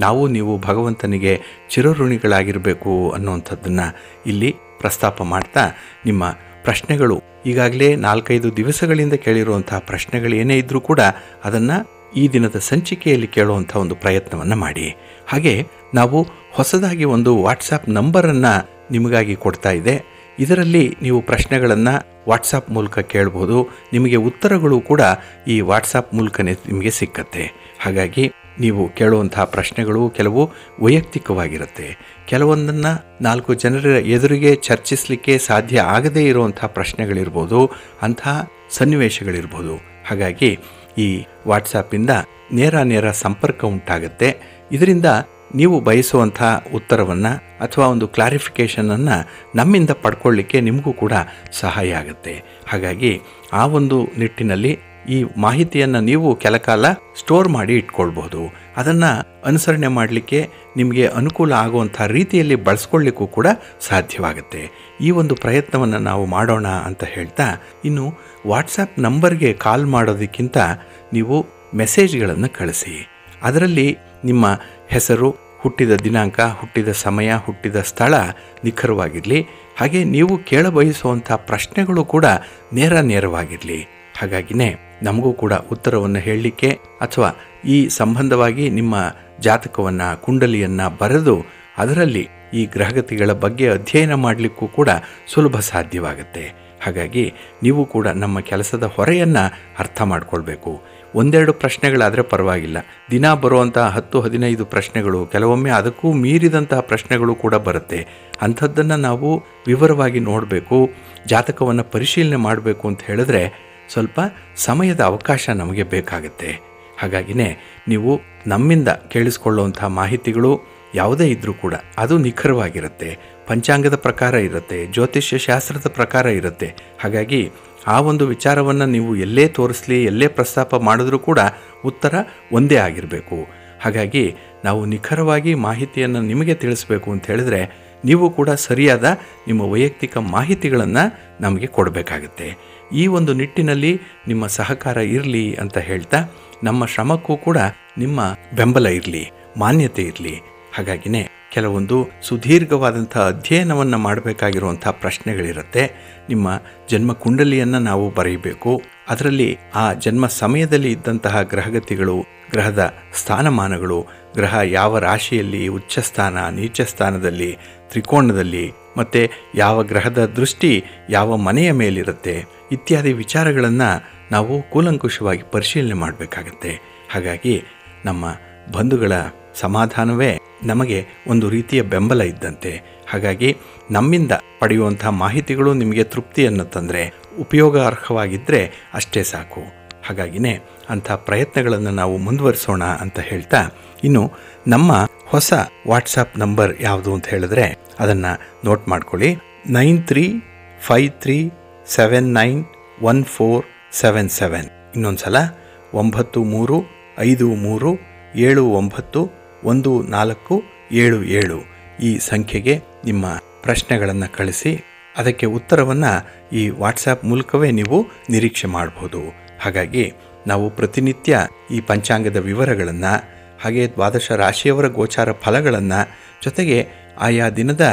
ನಾವು ನೀವು ಭಗವಂತನಿಗೆ ಚಿರಋಣಿಗಳಾಗಿರಬೇಕು ಅನ್ನುವಂಥದ್ದನ್ನು ಇಲ್ಲಿ ಪ್ರಸ್ತಾಪ ಮಾಡ್ತಾ, ನಿಮ್ಮ ಪ್ರಶ್ನೆಗಳು ಈಗಾಗಲೇ 4-5 ದಿವಸಗಳಿಂದ ಕೇಳಿರುವಂಥ ಪ್ರಶ್ನೆಗಳು ಏನೇ ಇದ್ದರೂ ಕೂಡ ಅದನ್ನು ಈ ದಿನದ ಸಂಚಿಕೆಯಲ್ಲಿ ಕೇಳುವಂಥ ಒಂದು ಪ್ರಯತ್ನವನ್ನು ಮಾಡಿ. ಹಾಗೆ ನಾವು ಹೊಸದಾಗಿ ಒಂದು ವಾಟ್ಸಪ್ ನಂಬರನ್ನು ನಿಮಗಾಗಿ ಕೊಡ್ತಾ ಇದೆ. ಇದರಲ್ಲಿ ನೀವು ಪ್ರಶ್ನೆಗಳನ್ನು ವಾಟ್ಸಪ್ ಮೂಲಕ ಕೇಳ್ಬೋದು. ನಿಮಗೆ ಉತ್ತರಗಳು ಕೂಡ ಈ ವಾಟ್ಸಪ್ ಮೂಲಕನೇ ನಿಮಗೆ ಸಿಕ್ಕತ್ತೆ. ಹಾಗಾಗಿ ನೀವು ಕೇಳುವಂತಹ ಪ್ರಶ್ನೆಗಳು ಕೆಲವು ವೈಯಕ್ತಿಕವಾಗಿರುತ್ತೆ. ಕೆಲವೊಂದನ್ನು 4 ಜನರ ಎದುರಿಗೆ ಚರ್ಚಿಸಲಿಕ್ಕೆ ಸಾಧ್ಯ ಆಗದೇ ಇರುವಂಥ ಪ್ರಶ್ನೆಗಳಿರ್ಬೋದು, ಅಂತಹ ಸನ್ನಿವೇಶಗಳಿರ್ಬೋದು. ಹಾಗಾಗಿ ಈ ವಾಟ್ಸಪ್ಪಿಂದ ನೇರ ಸಂಪರ್ಕ ಉಂಟಾಗುತ್ತೆ. ಇದರಿಂದ ನೀವು ಬಯಸುವಂಥ ಉತ್ತರವನ್ನು ಅಥವಾ ಒಂದು ಕ್ಲಾರಿಫಿಕೇಷನನ್ನು ನಮ್ಮಿಂದ ಪಡ್ಕೊಳ್ಳಿಕ್ಕೆ ನಿಮಗೂ ಕೂಡ ಸಹಾಯ ಆಗುತ್ತೆ. ಹಾಗಾಗಿ ಆ ಒಂದು ನಿಟ್ಟಿನಲ್ಲಿ ಈ ಮಾಹಿತಿಯನ್ನು ನೀವು ಕೆಲಕಾಲ ಸ್ಟೋರ್ ಮಾಡಿ ಇಟ್ಕೊಳ್ಬಹುದು. ಅದನ್ನು ಅನುಸರಣೆ ಮಾಡಲಿಕ್ಕೆ ನಿಮಗೆ ಅನುಕೂಲ ಆಗುವಂಥ ರೀತಿಯಲ್ಲಿ ಬಳಸ್ಕೊಳ್ಳಿಕ್ಕೂ ಕೂಡ ಸಾಧ್ಯವಾಗುತ್ತೆ. ಈ ಒಂದು ಪ್ರಯತ್ನವನ್ನು ನಾವು ಮಾಡೋಣ ಅಂತ ಹೇಳ್ತಾ, ಇನ್ನು ವಾಟ್ಸಪ್ ನಂಬರ್ಗೆ ಕಾಲ್ ಮಾಡೋದಕ್ಕಿಂತ ನೀವು ಮೆಸೇಜ್ಗಳನ್ನು ಕಳಿಸಿ. ಅದರಲ್ಲಿ ನಿಮ್ಮ ಹೆಸರು, ಹುಟ್ಟಿದ ದಿನಾಂಕ, ಹುಟ್ಟಿದ ಸಮಯ, ಹುಟ್ಟಿದ ಸ್ಥಳ ನಿಖರವಾಗಿರಲಿ. ಹಾಗೆ ನೀವು ಕೇಳಬಯಸುವಂಥ ಪ್ರಶ್ನೆಗಳು ಕೂಡ ನೇರವಾಗಿರಲಿ. ಹಾಗಾಗಿನೇ ನಮಗೂ ಕೂಡ ಉತ್ತರವನ್ನು ಹೇಳಲಿಕ್ಕೆ ಅಥವಾ ಈ ಸಂಬಂಧವಾಗಿ ನಿಮ್ಮ ಜಾತಕವನ್ನು, ಕುಂಡಲಿಯನ್ನು ಬರೆದು ಅದರಲ್ಲಿ ಈ ಗ್ರಹಗತಿಗಳ ಬಗ್ಗೆ ಅಧ್ಯಯನ ಮಾಡಲಿಕ್ಕೂ ಕೂಡ ಸುಲಭ ಸಾಧ್ಯವಾಗುತ್ತೆ. ಹಾಗಾಗಿ ನೀವು ಕೂಡ ನಮ್ಮ ಕೆಲಸದ ಹೊರೆಯನ್ನು ಅರ್ಥ ಮಾಡಿಕೊಳ್ಬೇಕು. 1-2 ಪ್ರಶ್ನೆಗಳಾದರೆ ಪರವಾಗಿಲ್ಲ. ದಿನ ಬರುವಂಥ 10-15 ಪ್ರಶ್ನೆಗಳು, ಕೆಲವೊಮ್ಮೆ ಅದಕ್ಕೂ ಮೀರಿದಂತಹ ಪ್ರಶ್ನೆಗಳು ಕೂಡ ಬರುತ್ತೆ. ಅಂಥದ್ದನ್ನು ನಾವು ವಿವರವಾಗಿ ನೋಡಬೇಕು, ಜಾತಕವನ್ನು ಪರಿಶೀಲನೆ ಮಾಡಬೇಕು ಅಂತ ಹೇಳಿದ್ರೆ ಸ್ವಲ್ಪ ಸಮಯದ ಅವಕಾಶ ನಮಗೆ ಬೇಕಾಗುತ್ತೆ. ಹಾಗಾಗಿನೇ ನೀವು ನಮ್ಮಿಂದ ಕೇಳಿಸ್ಕೊಳ್ಳುವಂಥ ಮಾಹಿತಿಗಳು ಯಾವುದೇ ಇದ್ದರೂ ಕೂಡ ಅದು ನಿಖರವಾಗಿರುತ್ತೆ, ಪಂಚಾಂಗದ ಪ್ರಕಾರ ಇರುತ್ತೆ, ಜ್ಯೋತಿಷ್ಯ ಶಾಸ್ತ್ರದ ಪ್ರಕಾರ ಇರುತ್ತೆ. ಹಾಗಾಗಿ ಆ ಒಂದು ವಿಚಾರವನ್ನು ನೀವು ಎಲ್ಲೇ ತೋರಿಸಲಿ, ಎಲ್ಲೇ ಪ್ರಸ್ತಾಪ ಮಾಡಿದ್ರೂ ಕೂಡ ಉತ್ತರ ಒಂದೇ ಆಗಿರಬೇಕು. ಹಾಗಾಗಿ ನಾವು ನಿಖರವಾಗಿ ಮಾಹಿತಿಯನ್ನು ನಿಮಗೆ ತಿಳಿಸ್ಬೇಕು ಅಂತ ಹೇಳಿದ್ರೆ ನೀವು ಕೂಡ ಸರಿಯಾದ ನಿಮ್ಮ ವೈಯಕ್ತಿಕ ಮಾಹಿತಿಗಳನ್ನು ನಮಗೆ ಕೊಡಬೇಕಾಗುತ್ತೆ. ಈ ಒಂದು ನಿಟ್ಟಿನಲ್ಲಿ ನಿಮ್ಮ ಸಹಕಾರ ಇರಲಿ ಅಂತ ಹೇಳ್ತಾ, ನಮ್ಮ ಶ್ರಮಕ್ಕೂ ಕೂಡ ನಿಮ್ಮ ಬೆಂಬಲ ಇರಲಿ, ಮಾನ್ಯತೆ ಇರಲಿ. ಹಾಗಾಗಿನೇ ಕೆಲವೊಂದು ಸುದೀರ್ಘವಾದಂಥ ಅಧ್ಯಯನವನ್ನು ಮಾಡಬೇಕಾಗಿರುವಂಥ ಪ್ರಶ್ನೆಗಳಿರುತ್ತೆ. ನಿಮ್ಮ ಜನ್ಮ ಕುಂಡಲಿಯನ್ನು ನಾವು ಬರೆಯಬೇಕು. ಅದರಲ್ಲಿ ಆ ಜನ್ಮ ಸಮಯದಲ್ಲಿ ಇದ್ದಂತಹ ಗ್ರಹಗತಿಗಳು, ಗ್ರಹದ ಸ್ಥಾನಮಾನಗಳು, ಗ್ರಹ ಯಾವ ರಾಶಿಯಲ್ಲಿ, ಉಚ್ಚ ಸ್ಥಾನ, ನೀಚ ಸ್ಥಾನದಲ್ಲಿ, ತ್ರಿಕೋಣದಲ್ಲಿ, ಮತ್ತು ಯಾವ ಗ್ರಹದ ದೃಷ್ಟಿ ಯಾವ ಮನೆಯ ಮೇಲಿರುತ್ತೆ ಇತ್ಯಾದಿ ವಿಚಾರಗಳನ್ನು ನಾವು ಕೂಲಂಕುಷವಾಗಿ ಪರಿಶೀಲನೆ ಮಾಡಬೇಕಾಗತ್ತೆ. ಹಾಗಾಗಿ ನಮ್ಮ ಬಂಧುಗಳ ಸಮಾಧಾನವೇ ನಮಗೆ ಒಂದು ರೀತಿಯ ಬೆಂಬಲ ಇದ್ದಂತೆ. ಹಾಗಾಗಿ ನಮ್ಮಿಂದ ಪಡೆಯುವಂಥ ಮಾಹಿತಿಗಳು ನಿಮಗೆ ತೃಪ್ತಿಯನ್ನು ತಂದರೆ, ಉಪಯೋಗಾರ್ಹವಾಗಿದ್ದರೆ ಅಷ್ಟೇ ಸಾಕು. ಹಾಗಾಗಿನೇ ಅಂಥ ಪ್ರಯತ್ನಗಳನ್ನು ನಾವು ಮುಂದುವರಿಸೋಣ ಅಂತ ಹೇಳ್ತಾ, ಇನ್ನು ನಮ್ಮ ಹೊಸ ವಾಟ್ಸಪ್ ನಂಬರ್ ಯಾವುದು ಅಂತ ಹೇಳಿದ್ರೆ ಅದನ್ನು ನೋಟ್ ಮಾಡ್ಕೊಳ್ಳಿ. 9353791477. ಇನ್ನೊಂದು ಸಲ 9353791477 ಈ ಸಂಖ್ಯೆಗೆ ನಿಮ್ಮ ಪ್ರಶ್ನೆಗಳನ್ನು ಕಳಿಸಿ ಅದಕ್ಕೆ ಉತ್ತರವನ್ನು ಈ ವಾಟ್ಸಪ್ ಮೂಲಕವೇ ನೀವು ನಿರೀಕ್ಷೆ ಮಾಡಬಹುದು. ಹಾಗಾಗಿ ನಾವು ಪ್ರತಿನಿತ್ಯ ಈ ಪಂಚಾಂಗದ ವಿವರಗಳನ್ನು, ಹಾಗೆ ದ್ವಾದಶ ರಾಶಿಯವರ ಗೋಚಾರ ಫಲಗಳನ್ನು, ಜೊತೆಗೆ ಆಯಾ ದಿನದ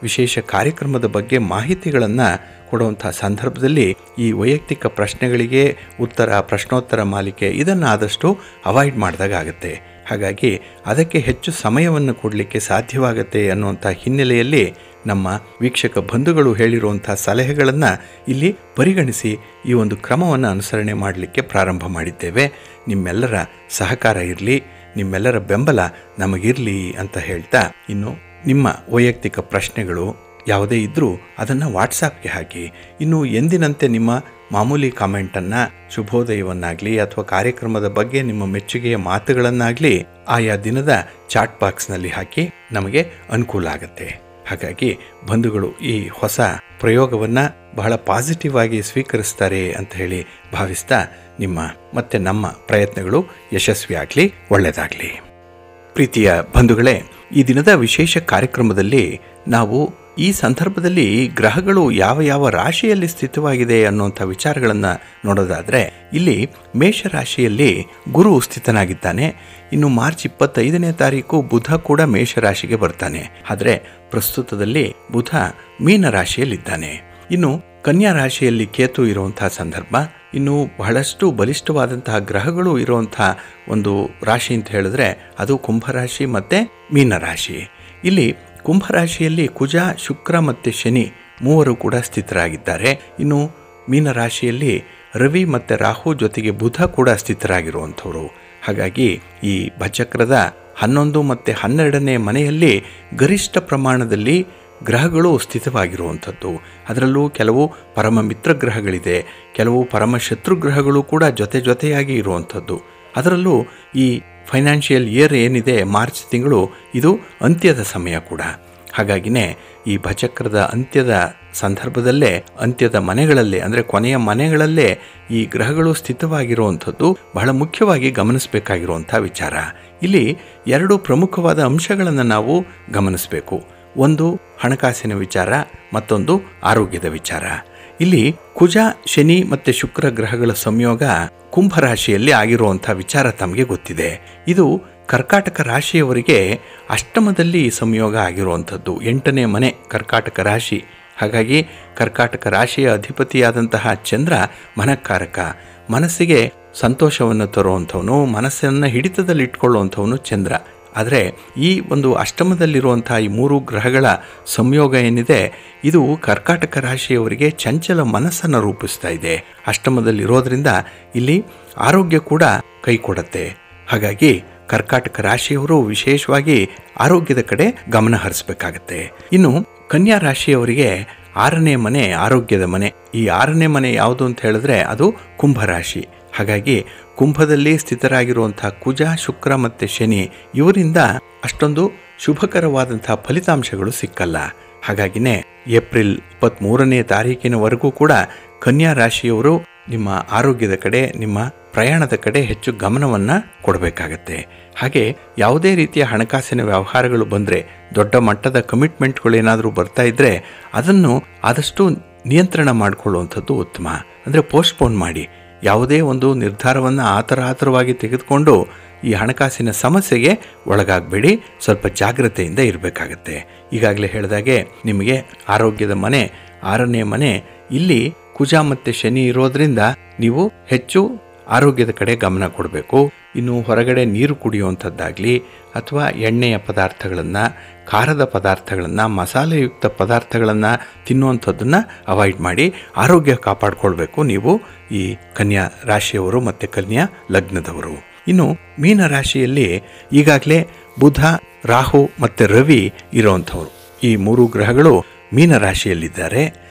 ವಿಶೇಷ ಕಾರ್ಯಕ್ರಮದ ಬಗ್ಗೆ ಮಾಹಿತಿಗಳನ್ನು ಕೊಡುವಂಥ ಸಂದರ್ಭದಲ್ಲಿ ಈ ವೈಯಕ್ತಿಕ ಪ್ರಶ್ನೆಗಳಿಗೆ ಉತ್ತರ, ಪ್ರಶ್ನೋತ್ತರ ಮಾಲಿಕೆ ಇದನ್ನು ಆದಷ್ಟು ಅವಾಯ್ಡ್ ಮಾಡಿದಾಗ ಆಗುತ್ತೆ. ಹಾಗಾಗಿ ಅದಕ್ಕೆ ಹೆಚ್ಚು ಸಮಯವನ್ನು ಕೊಡಲಿಕ್ಕೆ ಸಾಧ್ಯವಾಗುತ್ತೆ ಅನ್ನುವಂಥ ಹಿನ್ನೆಲೆಯಲ್ಲಿ ನಮ್ಮ ವೀಕ್ಷಕ ಬಂಧುಗಳು ಹೇಳಿರುವಂಥ ಸಲಹೆಗಳನ್ನು ಇಲ್ಲಿ ಪರಿಗಣಿಸಿ ಈ ಒಂದು ಕ್ರಮವನ್ನು ಅನುಸರಣೆ ಮಾಡಲಿಕ್ಕೆ ಪ್ರಾರಂಭ ಮಾಡಿದ್ದೇವೆ. ನಿಮ್ಮೆಲ್ಲರ ಸಹಕಾರ ಇರಲಿ, ನಿಮ್ಮೆಲ್ಲರ ಬೆಂಬಲ ನಮಗಿರಲಿ ಅಂತ ಹೇಳ್ತಾ, ಇನ್ನು ನಿಮ್ಮ ವೈಯಕ್ತಿಕ ಪ್ರಶ್ನೆಗಳು, ಯಾವುದೇ ಇದ್ದರೂ ಅದನ್ನು ವಾಟ್ಸಾಪ್ಗೆ ಹಾಕಿ. ಇನ್ನು ಎಂದಿನಂತೆ ನಿಮ್ಮ ಮಾಮೂಲಿ ಕಾಮೆಂಟನ್ನು, ಶುಭೋದಯವನ್ನಾಗಲಿ ಅಥವಾ ಕಾರ್ಯಕ್ರಮದ ಬಗ್ಗೆ ನಿಮ್ಮ ಮೆಚ್ಚುಗೆಯ ಮಾತುಗಳನ್ನಾಗಲಿ ಆಯಾ ದಿನದ ಚಾಟ್ ಬಾಕ್ಸ್ನಲ್ಲಿ ಹಾಕಿ ನಮಗೆ ಅನುಕೂಲ ಆಗುತ್ತೆ. ಹಾಗಾಗಿ ಬಂಧುಗಳು ಈ ಹೊಸ ಪ್ರಯೋಗವನ್ನು ಬಹಳ ಪಾಸಿಟಿವ್ ಆಗಿ ಸ್ವೀಕರಿಸ್ತಾರೆ ಅಂತ ಹೇಳಿ ಭಾವಿಸ್ತಾ ನಿಮ್ಮ ಮತ್ತು ನಮ್ಮ ಪ್ರಯತ್ನಗಳು ಯಶಸ್ವಿಯಾಗಲಿ, ಒಳ್ಳೆಯದಾಗಲಿ. ಪ್ರೀತಿಯ ಬಂಧುಗಳೇ, ಈ ದಿನದ ವಿಶೇಷ ಕಾರ್ಯಕ್ರಮದಲ್ಲಿ ನಾವು ಈ ಸಂದರ್ಭದಲ್ಲಿ ಗ್ರಹಗಳು ಯಾವ ಯಾವ ರಾಶಿಯಲ್ಲಿ ಸ್ಥಿತವಾಗಿದೆ ಅನ್ನುವಂಥ ವಿಚಾರಗಳನ್ನು ನೋಡೋದಾದರೆ, ಇಲ್ಲಿ ಮೇಷರಾಶಿಯಲ್ಲಿ ಗುರು ಸ್ಥಿತನಾಗಿದ್ದಾನೆ. ಇನ್ನು ಮಾರ್ಚ್ 25ನೇ ತಾರೀಕು ಬುಧ ಕೂಡ ಮೇಷರಾಶಿಗೆ ಬರ್ತಾನೆ. ಆದರೆ ಪ್ರಸ್ತುತದಲ್ಲಿ ಬುಧ ಮೀನರಾಶಿಯಲ್ಲಿದ್ದಾನೆ. ಇನ್ನು ಕನ್ಯಾ ರಾಶಿಯಲ್ಲಿ ಕೇತು ಇರುವಂತಹ ಸಂದರ್ಭ. ಇನ್ನು ಬಹಳಷ್ಟು ಬಲಿಷ್ಠವಾದಂತಹ ಗ್ರಹಗಳು ಇರುವಂಥ ಒಂದು ರಾಶಿ ಅಂತ ಹೇಳಿದ್ರೆ ಅದು ಕುಂಭರಾಶಿ ಮತ್ತು ಮೀನರಾಶಿ. ಇಲ್ಲಿ ಕುಂಭರಾಶಿಯಲ್ಲಿ ಕುಜ, ಶುಕ್ರ ಮತ್ತು ಶನಿ ಮೂವರು ಕೂಡ ಸ್ಥಿತರಾಗಿದ್ದಾರೆ. ಇನ್ನು ಮೀನರಾಶಿಯಲ್ಲಿ ರವಿ ಮತ್ತು ರಾಹು ಜೊತೆಗೆ ಬುಧ ಕೂಡ ಸ್ಥಿತರಾಗಿರುವಂಥವ್ರು. ಹಾಗಾಗಿ ಈ ಭಚಕ್ರದ 11 ಮತ್ತು 12ನೇ ಮನೆಯಲ್ಲಿ ಗರಿಷ್ಠ ಪ್ರಮಾಣದಲ್ಲಿ ಗ್ರಹಗಳು ಸ್ಥಿತವಾಗಿರುವಂಥದ್ದು. ಅದರಲ್ಲೂ ಕೆಲವು ಪರಮ ಮಿತ್ರ ಗ್ರಹಗಳಿದೆ, ಕೆಲವು ಪರಮ ಶತ್ರು ಗ್ರಹಗಳು ಕೂಡ ಜೊತೆಯಾಗಿ ಇರುವಂಥದ್ದು. ಅದರಲ್ಲೂ ಈ ಫೈನಾನ್ಷಿಯಲ್ ಇಯರ್ ಏನಿದೆ, ಮಾರ್ಚ್ ತಿಂಗಳು, ಇದು ಅಂತ್ಯದ ಸಮಯ ಕೂಡ. ಹಾಗಾಗಿನೇ ಈ ಭಚಕ್ರದ ಅಂತ್ಯದ ಸಂದರ್ಭದಲ್ಲೇ, ಅಂತ್ಯದ ಮನೆಗಳಲ್ಲೇ ಅಂದರೆ ಕೊನೆಯ ಮನೆಗಳಲ್ಲೇ ಈ ಗ್ರಹಗಳು ಸ್ಥಿತವಾಗಿರುವಂಥದ್ದು ಬಹಳ ಮುಖ್ಯವಾಗಿ ಗಮನಿಸಬೇಕಾಗಿರುವಂಥ ವಿಚಾರ. ಇಲ್ಲಿ 2 ಪ್ರಮುಖವಾದ ಅಂಶಗಳನ್ನು ನಾವು ಗಮನಿಸಬೇಕು. ಒಂದು ಹಣಕಾಸಿನ ವಿಚಾರ, ಮತ್ತೊಂದು ಆರೋಗ್ಯದ ವಿಚಾರ. ಇಲ್ಲಿ ಕುಜ, ಶನಿ ಮತ್ತು ಶುಕ್ರ ಗ್ರಹಗಳ ಸಂಯೋಗ ಕುಂಭರಾಶಿಯಲ್ಲಿ ಆಗಿರುವಂಥ ವಿಚಾರ ತಮಗೆ ಗೊತ್ತಿದೆ. ಇದು ಕರ್ಕಾಟಕ ರಾಶಿಯವರಿಗೆ ಅಷ್ಟಮದಲ್ಲಿ ಸಂಯೋಗ ಆಗಿರುವಂಥದ್ದು. 8ನೇ ಮನೆ ಕರ್ಕಾಟಕ ರಾಶಿ. ಹಾಗಾಗಿ ಕರ್ಕಾಟಕ ರಾಶಿಯ ಅಧಿಪತಿಯಾದಂತಹ ಚಂದ್ರ ಮನಃಕಾರಕ, ಮನಸ್ಸಿಗೆ ಸಂತೋಷವನ್ನು ತರುವಂಥವನು, ಮನಸ್ಸನ್ನು ಹಿಡಿತದಲ್ಲಿ ಇಟ್ಕೊಳ್ಳುವಂಥವನು ಚಂದ್ರ. ಆದರೆ ಈ ಒಂದು ಅಷ್ಟಮದಲ್ಲಿರುವಂಥ ಈ 3 ಗ್ರಹಗಳ ಸಂಯೋಗ ಏನಿದೆ, ಇದು ಕರ್ಕಾಟಕ ರಾಶಿಯವರಿಗೆ ಚಂಚಲ ಮನಸ್ಸನ್ನು ರೂಪಿಸ್ತಾ ಇದೆ. ಅಷ್ಟಮದಲ್ಲಿರೋದ್ರಿಂದ ಇಲ್ಲಿ ಆರೋಗ್ಯ ಕೂಡ ಕೈ ಕೊಡುತ್ತೆ. ಹಾಗಾಗಿ ಕರ್ಕಾಟಕ ರಾಶಿಯವರು ವಿಶೇಷವಾಗಿ ಆರೋಗ್ಯದ ಕಡೆ ಗಮನ ಹರಿಸಬೇಕಾಗತ್ತೆ. ಇನ್ನು ಕನ್ಯಾ ರಾಶಿಯವರಿಗೆ 6ನೇ ಮನೆ ಆರೋಗ್ಯದ ಮನೆ. ಈ 6ನೇ ಮನೆ ಯಾವುದು ಅಂತ ಹೇಳಿದ್ರೆ ಅದು ಕುಂಭರಾಶಿ. ಹಾಗಾಗಿ ಕುಂಭದಲ್ಲಿ ಸ್ಥಿತರಾಗಿರುವಂಥ ಕುಜ, ಶುಕ್ರ ಮತ್ತು ಶನಿ ಇವರಿಂದ ಅಷ್ಟೊಂದು ಶುಭಕರವಾದಂಥ ಫಲಿತಾಂಶಗಳು ಸಿಕ್ಕಲ್ಲ. ಹಾಗಾಗಿನೇ ಏಪ್ರಿಲ್ 23ನೇ ತಾರೀಕಿನವರೆಗೂ ಕೂಡ ಕನ್ಯಾ ರಾಶಿಯವರು ನಿಮ್ಮ ಆರೋಗ್ಯದ ಕಡೆ, ನಿಮ್ಮ ಪ್ರಯಾಣದ ಕಡೆ ಹೆಚ್ಚು ಗಮನವನ್ನು ಕೊಡಬೇಕಾಗತ್ತೆ. ಹಾಗೆ ಯಾವುದೇ ರೀತಿಯ ಹಣಕಾಸಿನ ವ್ಯವಹಾರಗಳು ಬಂದರೆ, ದೊಡ್ಡ ಮಟ್ಟದ ಕಮಿಟ್ಮೆಂಟ್ಗಳು ಏನಾದರೂ ಬರ್ತಾ ಇದ್ದರೆ ಅದನ್ನು ಆದಷ್ಟು ನಿಯಂತ್ರಣ ಮಾಡಿಕೊಳ್ಳುವಂಥದ್ದು ಉತ್ತಮ. ಅಂದರೆ ಪೋಸ್ಟ್ಪೋನ್ ಮಾಡಿ, ಯಾವುದೇ ಒಂದು ನಿರ್ಧಾರವನ್ನು ಆತರವಾಗಿ ತೆಗೆದುಕೊಂಡು ಈ ಹಣಕಾಸಿನ ಸಮಸ್ಯೆಗೆ ಒಳಗಾಗಬೇಡಿ. ಸ್ವಲ್ಪ ಜಾಗ್ರತೆಯಿಂದ ಇರಬೇಕಾಗತ್ತೆ. ಈಗಾಗಲೇ ಹೇಳಿದಾಗೆ ನಿಮಗೆ ಆರೋಗ್ಯದ ಮನೆ 6ನೇ ಮನೆ, ಇಲ್ಲಿ ಕುಜ ಮತ್ತು ಶನಿ ಇರೋದ್ರಿಂದ ನೀವು ಹೆಚ್ಚು ಆರೋಗ್ಯದ ಕಡೆ ಗಮನ ಕೊಡಬೇಕು. ಇನ್ನು ಹೊರಗಡೆ ನೀರು ಕುಡಿಯುವಂಥದ್ದಾಗಲಿ ಅಥವಾ ಎಣ್ಣೆಯ ಪದಾರ್ಥಗಳನ್ನು, ಖಾರದ ಪದಾರ್ಥಗಳನ್ನು, ಮಸಾಲೆಯುಕ್ತ ಪದಾರ್ಥಗಳನ್ನು ತಿನ್ನುವಂಥದ್ದನ್ನು ಅವಾಯ್ಡ್ ಮಾಡಿ ಆರೋಗ್ಯ ಕಾಪಾಡಿಕೊಳ್ಬೇಕು ನೀವು ಈ ಕನ್ಯಾ ರಾಶಿಯವರು ಮತ್ತು ಕನ್ಯಾ ಲಗ್ನದವರು. ಇನ್ನು ಮೀನರಾಶಿಯಲ್ಲಿ ಈಗಾಗಲೇ ಬುಧ, ರಾಹು ಮತ್ತು ರವಿ ಇರುವಂಥವ್ರು. ಈ 3 ಗ್ರಹಗಳು ಮೀನರಾಶಿಯಲ್ಲಿದ್ದಾರೆ.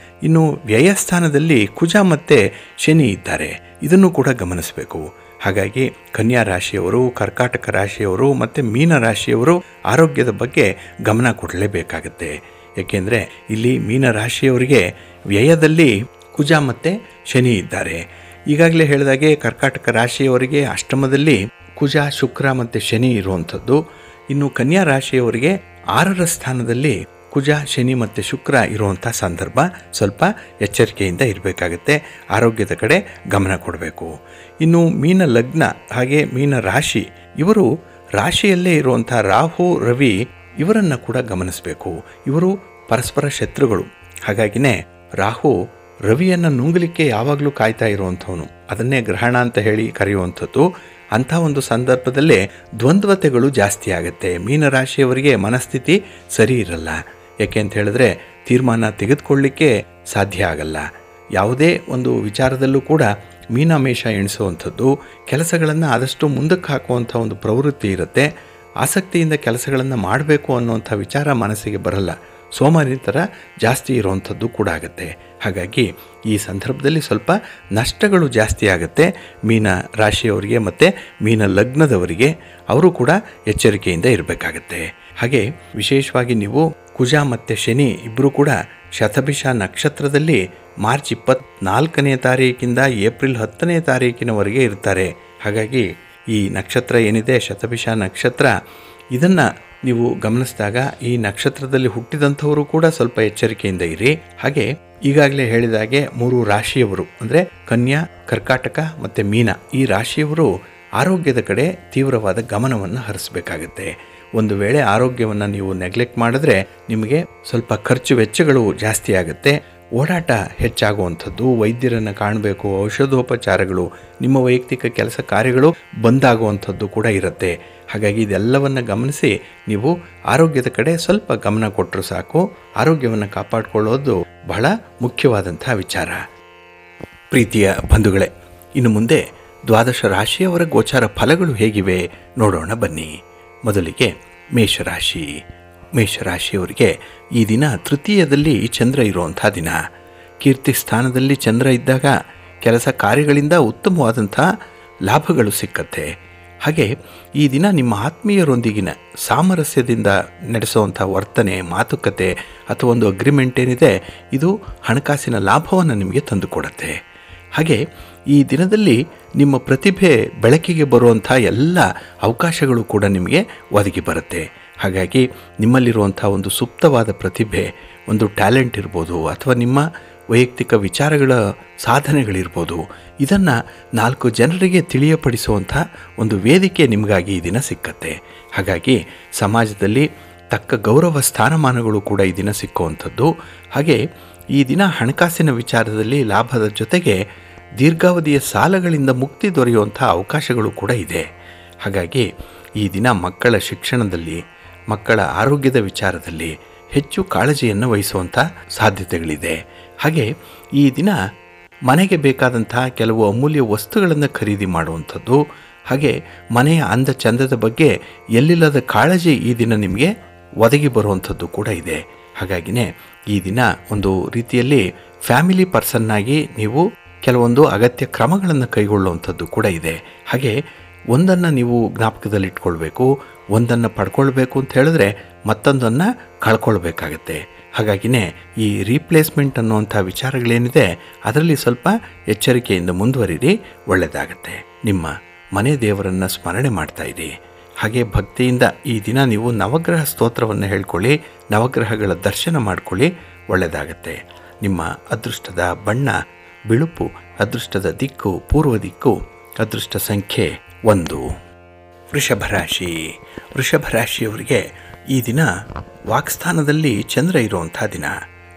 ಇನ್ನು ವ್ಯಯಸ್ಥಾನದಲ್ಲಿ ಕುಜ ಮತ್ತು ಶನಿ ಇದ್ದಾರೆ. ಇದನ್ನು ಕೂಡ ಗಮನಿಸಬೇಕು. ಹಾಗಾಗಿ ಕನ್ಯಾ ರಾಶಿಯವರು, ಕರ್ಕಾಟಕ ರಾಶಿಯವರು ಮತ್ತು ಮೀನರಾಶಿಯವರು ಆರೋಗ್ಯದ ಬಗ್ಗೆ ಗಮನ ಕೊಡಲೇಬೇಕಾಗತ್ತೆ. ಏಕೆಂದರೆ ಇಲ್ಲಿ ಮೀನರಾಶಿಯವರಿಗೆ ವ್ಯಯದಲ್ಲಿ ಕುಜ ಮತ್ತು ಶನಿ ಇದ್ದಾರೆ. ಈಗಾಗಲೇ ಹೇಳಿದಾಗೆ ಕರ್ಕಾಟಕ ರಾಶಿಯವರಿಗೆ ಅಷ್ಟಮದಲ್ಲಿ ಕುಜ, ಶುಕ್ರ ಮತ್ತು ಶನಿ ಇರುವಂಥದ್ದು. ಇನ್ನು ಕನ್ಯಾ ರಾಶಿಯವರಿಗೆ 6ರ ಸ್ಥಾನದಲ್ಲಿ ಕುಜ, ಶನಿ ಮತ್ತು ಶುಕ್ರ ಇರುವಂಥ ಸಂದರ್ಭ. ಸ್ವಲ್ಪ ಎಚ್ಚರಿಕೆಯಿಂದ ಇರಬೇಕಾಗತ್ತೆ, ಆರೋಗ್ಯದ ಕಡೆ ಗಮನ ಕೊಡಬೇಕು. ಇನ್ನು ಮೀನ ಲಗ್ನ ಹಾಗೆ ಮೀನ ರಾಶಿ, ಇವರು ರಾಶಿಯಲ್ಲೇ ಇರುವಂಥ ರಾಹು, ರವಿ ಇವರನ್ನು ಕೂಡ ಗಮನಿಸಬೇಕು. ಇವರು ಪರಸ್ಪರ ಶತ್ರುಗಳು. ಹಾಗಾಗಿನೇ ರಾಹು ರವಿಯನ್ನು ನುಂಗಲಿಕ್ಕೆ ಯಾವಾಗಲೂ ಕಾಯ್ತಾ ಇರುವಂಥವನು, ಅದನ್ನೇ ಗ್ರಹಣ ಅಂತ ಹೇಳಿ ಕರೆಯುವಂಥದ್ದು. ಅಂಥ ಒಂದು ಸಂದರ್ಭದಲ್ಲೇ ದ್ವಂದ್ವತೆಗಳು ಜಾಸ್ತಿ ಆಗುತ್ತೆ. ಮೀನರಾಶಿಯವರಿಗೆ ಮನಸ್ಥಿತಿ ಸರಿ ಇರಲ್ಲ. ಯಾಕೆ ಅಂತ ಹೇಳಿದ್ರೆ ತೀರ್ಮಾನ ತೆಗೆದುಕೊಳ್ಳಲಿಕ್ಕೆ ಸಾಧ್ಯ ಆಗಲ್ಲ. ಯಾವುದೇ ಒಂದು ವಿಚಾರದಲ್ಲೂ ಕೂಡ ಮೀನಾಮೇಷ ಎಣಿಸುವಂಥದ್ದು, ಕೆಲಸಗಳನ್ನು ಆದಷ್ಟು ಮುಂದಕ್ಕೆ ಹಾಕುವಂಥ ಒಂದು ಪ್ರವೃತ್ತಿ ಇರುತ್ತೆ. ಆಸಕ್ತಿಯಿಂದ ಕೆಲಸಗಳನ್ನು ಮಾಡಬೇಕು ಅನ್ನುವಂಥ ವಿಚಾರ ಮನಸ್ಸಿಗೆ ಬರಲ್ಲ. ಸೋಮಾರಿ ಥರ ಜಾಸ್ತಿ ಇರುವಂಥದ್ದು ಕೂಡ ಆಗುತ್ತೆ. ಹಾಗಾಗಿ ಈ ಸಂದರ್ಭದಲ್ಲಿ ಸ್ವಲ್ಪ ನಷ್ಟಗಳು ಜಾಸ್ತಿ ಆಗುತ್ತೆ ಮೀನ ರಾಶಿಯವರಿಗೆ ಮತ್ತು ಮೀನ ಲಗ್ನದವರಿಗೆ. ಅವರು ಕೂಡ ಎಚ್ಚರಿಕೆಯಿಂದ ಇರಬೇಕಾಗತ್ತೆ. ಹಾಗೆ ವಿಶೇಷವಾಗಿ ನೀವು ಕುಜ ಮತ್ತು ಶನಿ ಇಬ್ಬರು ಕೂಡ ಶತಭಿಷ ನಕ್ಷತ್ರದಲ್ಲಿ ಮಾರ್ಚ್ 24ನೇ ತಾರೀಕಿಂದ ಏಪ್ರಿಲ್ 10ನೇ ತಾರೀಕಿನವರೆಗೆ ಇರ್ತಾರೆ. ಹಾಗಾಗಿ ಈ ನಕ್ಷತ್ರ ಏನಿದೆ ಶತಭಿಷ ನಕ್ಷತ್ರ, ಇದನ್ನು ನೀವು ಗಮನಿಸಿದಾಗ ಈ ನಕ್ಷತ್ರದಲ್ಲಿ ಹುಟ್ಟಿದಂಥವರು ಕೂಡ ಸ್ವಲ್ಪ ಎಚ್ಚರಿಕೆಯಿಂದ ಇರಿ. ಹಾಗೆ ಈಗಾಗಲೇ ಹೇಳಿದಾಗೆ 3 ರಾಶಿಯವರು ಅಂದರೆ ಕನ್ಯಾ, ಕರ್ಕಾಟಕ ಮತ್ತು ಮೀನ, ಈ ರಾಶಿಯವರು ಆರೋಗ್ಯದ ಕಡೆ ತೀವ್ರವಾದ ಗಮನವನ್ನು ಹರಿಸಬೇಕಾಗತ್ತೆ. ಒಂದು ವೇಳೆ ಆರೋಗ್ಯವನ್ನು ನೀವು ನೆಗ್ಲೆಕ್ಟ್ ಮಾಡಿದ್ರೆ ನಿಮಗೆ ಸ್ವಲ್ಪ ಖರ್ಚು ವೆಚ್ಚಗಳು ಜಾಸ್ತಿ ಆಗುತ್ತೆ. ಓಡಾಟ ಹೆಚ್ಚಾಗುವಂಥದ್ದು, ವೈದ್ಯರನ್ನು ಕಾಣಬೇಕು, ಔಷಧೋಪಚಾರಗಳು, ನಿಮ್ಮ ವೈಯಕ್ತಿಕ ಕೆಲಸ ಕಾರ್ಯಗಳು ಬಂದಾಗುವಂಥದ್ದು ಕೂಡ ಇರುತ್ತೆ. ಹಾಗಾಗಿ ಇದೆಲ್ಲವನ್ನು ಗಮನಿಸಿ ನೀವು ಆರೋಗ್ಯದ ಕಡೆ ಸ್ವಲ್ಪ ಗಮನ ಕೊಟ್ಟರು ಸಾಕು. ಆರೋಗ್ಯವನ್ನು ಕಾಪಾಡಿಕೊಳ್ಳೋದು ಬಹಳ ಮುಖ್ಯವಾದಂಥ ವಿಚಾರ. ಪ್ರೀತಿಯ ಬಂಧುಗಳೇ, ಇನ್ನು ಮುಂದೆ 12 ರಾಶಿಯವರ ಗೋಚಾರ ಫಲಗಳು ಹೇಗಿವೆ ನೋಡೋಣ ಬನ್ನಿ. ಮೊದಲಿಗೆ ಮೇಷರಾಶಿ. ಮೇಷರಾಶಿಯವರಿಗೆ ಈ ದಿನ ತೃತೀಯದಲ್ಲಿ ಚಂದ್ರ ಇರುವಂಥ ದಿನ. ಕೀರ್ತಿ ಸ್ಥಾನದಲ್ಲಿ ಚಂದ್ರ ಇದ್ದಾಗ ಕೆಲಸ ಕಾರ್ಯಗಳಿಂದ ಉತ್ತಮವಾದಂಥ ಲಾಭಗಳು ಸಿಕ್ಕತ್ತೆ. ಹಾಗೆ ಈ ದಿನ ನಿಮ್ಮ ಆತ್ಮೀಯರೊಂದಿಗಿನ ಸಾಮರಸ್ಯದಿಂದ ನಡೆಸುವಂಥ ವರ್ತನೆ, ಮಾತುಕತೆ ಅಥವಾ ಒಂದು ಅಗ್ರಿಮೆಂಟ್ ಏನಿದೆ ಇದು ಹಣಕಾಸಿನ ಲಾಭವನ್ನು ನಿಮಗೆ ತಂದುಕೊಡುತ್ತೆ. ಹಾಗೆ ಈ ದಿನದಲ್ಲಿ ನಿಮ್ಮ ಪ್ರತಿಭೆ ಬೆಳಕಿಗೆ ಬರುವಂಥ ಎಲ್ಲ ಅವಕಾಶಗಳು ಕೂಡ ನಿಮಗೆ ಒದಗಿ ಬರುತ್ತೆ. ಹಾಗಾಗಿ ನಿಮ್ಮಲ್ಲಿರುವಂಥ ಒಂದು ಸುಪ್ತವಾದ ಪ್ರತಿಭೆ, ಒಂದು ಟ್ಯಾಲೆಂಟ್ ಇರ್ಬೋದು ಅಥವಾ ನಿಮ್ಮ ವೈಯಕ್ತಿಕ ವಿಚಾರಗಳ ಸಾಧನೆಗಳಿರ್ಬೋದು, ಇದನ್ನು 4 ಜನರಿಗೆ ತಿಳಿಯಪಡಿಸುವಂಥ ಒಂದು ವೇದಿಕೆ ನಿಮಗಾಗಿ ಈ ದಿನ ಸಿಕ್ಕತ್ತೆ. ಹಾಗಾಗಿ ಸಮಾಜದಲ್ಲಿ ತಕ್ಕ ಗೌರವ ಸ್ಥಾನಮಾನಗಳು ಕೂಡ ಈ ದಿನ ಸಿಕ್ಕುವಂಥದ್ದು. ಹಾಗೆ ಈ ದಿನ ಹಣಕಾಸಿನ ವಿಚಾರದಲ್ಲಿ ಲಾಭದ ಜೊತೆಗೆ ದೀರ್ಘಾವಧಿಯ ಸಾಲಗಳಿಂದ ಮುಕ್ತಿ ದೊರೆಯುವಂಥ ಅವಕಾಶಗಳು ಕೂಡ ಇದೆ. ಹಾಗಾಗಿ ಈ ದಿನ ಮಕ್ಕಳ ಶಿಕ್ಷಣದಲ್ಲಿ, ಮಕ್ಕಳ ಆರೋಗ್ಯದ ವಿಚಾರದಲ್ಲಿ ಹೆಚ್ಚು ಕಾಳಜಿಯನ್ನು ವಹಿಸುವಂಥ ಸಾಧ್ಯತೆಗಳಿದೆ. ಹಾಗೆ ಈ ದಿನ ಮನೆಗೆ ಬೇಕಾದಂಥ ಕೆಲವು ಅಮೂಲ್ಯ ವಸ್ತುಗಳನ್ನು ಖರೀದಿ ಮಾಡುವಂಥದ್ದು, ಹಾಗೆ ಮನೆಯ ಅಂದ ಚಂದದ ಬಗ್ಗೆ ಎಲ್ಲಿಲ್ಲದ ಕಾಳಜಿ ಈ ದಿನ ನಿಮಗೆ ಒದಗಿ ಬರುವಂಥದ್ದು ಕೂಡ ಇದೆ. ಹಾಗಾಗಿನೇ ಈ ದಿನ ಒಂದು ರೀತಿಯಲ್ಲಿ ಫ್ಯಾಮಿಲಿ ಪರ್ಸನ್ನಾಗಿ ನೀವು ಕೆಲವೊಂದು ಅಗತ್ಯ ಕ್ರಮಗಳನ್ನು ಕೈಗೊಳ್ಳುವಂಥದ್ದು ಕೂಡ ಇದೆ. ಹಾಗೆ ಒಂದನ್ನು ನೀವು ಜ್ಞಾಪಕದಲ್ಲಿಟ್ಕೊಳ್ಬೇಕು, ಒಂದನ್ನು ಪಡ್ಕೊಳ್ಬೇಕು ಅಂತ ಹೇಳಿದ್ರೆ ಮತ್ತೊಂದನ್ನು ಕಳ್ಕೊಳ್ಬೇಕಾಗತ್ತೆ. ಹಾಗಾಗಿನೇ ಈ ರೀಪ್ಲೇಸ್ಮೆಂಟ್ ಅನ್ನುವಂಥ ವಿಚಾರಗಳೇನಿದೆ ಅದರಲ್ಲಿ ಸ್ವಲ್ಪ ಎಚ್ಚರಿಕೆಯಿಂದ ಮುಂದುವರಿರಿ, ಒಳ್ಳೆಯದಾಗತ್ತೆ. ನಿಮ್ಮ ಮನೆ ದೇವರನ್ನು ಸ್ಮರಣೆ ಮಾಡ್ತಾ ಇರಿ. ಹಾಗೆ ಭಕ್ತಿಯಿಂದ ಈ ದಿನ ನೀವು ನವಗ್ರಹ ಸ್ತೋತ್ರವನ್ನು ಹೇಳ್ಕೊಳ್ಳಿ, ನವಗ್ರಹಗಳ ದರ್ಶನ ಮಾಡ್ಕೊಳ್ಳಿ, ಒಳ್ಳೆಯದಾಗತ್ತೆ. ನಿಮ್ಮ ಅದೃಷ್ಟದ ಬಣ್ಣ ಬಿಳುಪು, ಅದೃಷ್ಟದ ದಿಕ್ಕು ಪೂರ್ವ ದಿಕ್ಕು, ಅದೃಷ್ಟ ಸಂಖ್ಯೆ 1. ವೃಷಭ ರಾಶಿ. ವೃಷಭ ರಾಶಿಯವರಿಗೆ ಈ ದಿನ ವಾಕ್ಸ್ಥಾನದಲ್ಲಿ ಚಂದ್ರ ಇರುವಂಥ ದಿನ.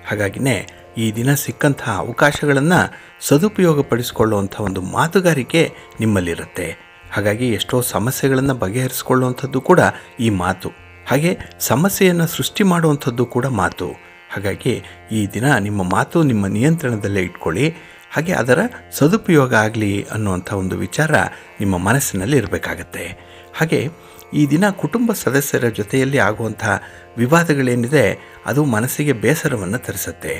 ಹಾಗಾಗಿನೇ ಈ ದಿನ ಸಿಕ್ಕಂಥ ಅವಕಾಶಗಳನ್ನು ಸದುಪಯೋಗಪಡಿಸಿಕೊಳ್ಳುವಂಥ ಒಂದು ಮಾತುಗಾರಿಕೆ ನಿಮ್ಮಲ್ಲಿರುತ್ತೆ. ಹಾಗಾಗಿ ಎಷ್ಟೋ ಸಮಸ್ಯೆಗಳನ್ನು ಬಗೆಹರಿಸಿಕೊಳ್ಳುವಂಥದ್ದು ಕೂಡ ಈ ಮಾತು, ಹಾಗೆ ಸಮಸ್ಯೆಯನ್ನು ಸೃಷ್ಟಿ ಮಾಡುವಂಥದ್ದು ಕೂಡ ಮಾತು. ಹಾಗಾಗಿ ಈ ದಿನ ನಿಮ್ಮ ಮಾತು ನಿಮ್ಮ ನಿಯಂತ್ರಣದಲ್ಲೇ ಇಟ್ಕೊಳ್ಳಿ. ಹಾಗೆ ಅದರ ಸದುಪಯೋಗ ಆಗಲಿ ಅನ್ನುವಂಥ ಒಂದು ವಿಚಾರ ನಿಮ್ಮ ಮನಸ್ಸಿನಲ್ಲಿ ಇರಬೇಕಾಗತ್ತೆ. ಹಾಗೆ ಈ ದಿನ ಕುಟುಂಬ ಸದಸ್ಯರ ಜೊತೆಯಲ್ಲಿ ಆಗುವಂಥ ವಿವಾದಗಳೇನಿದೆ ಅದು ಮನಸ್ಸಿಗೆ ಬೇಸರವನ್ನು ತರಿಸುತ್ತೆ.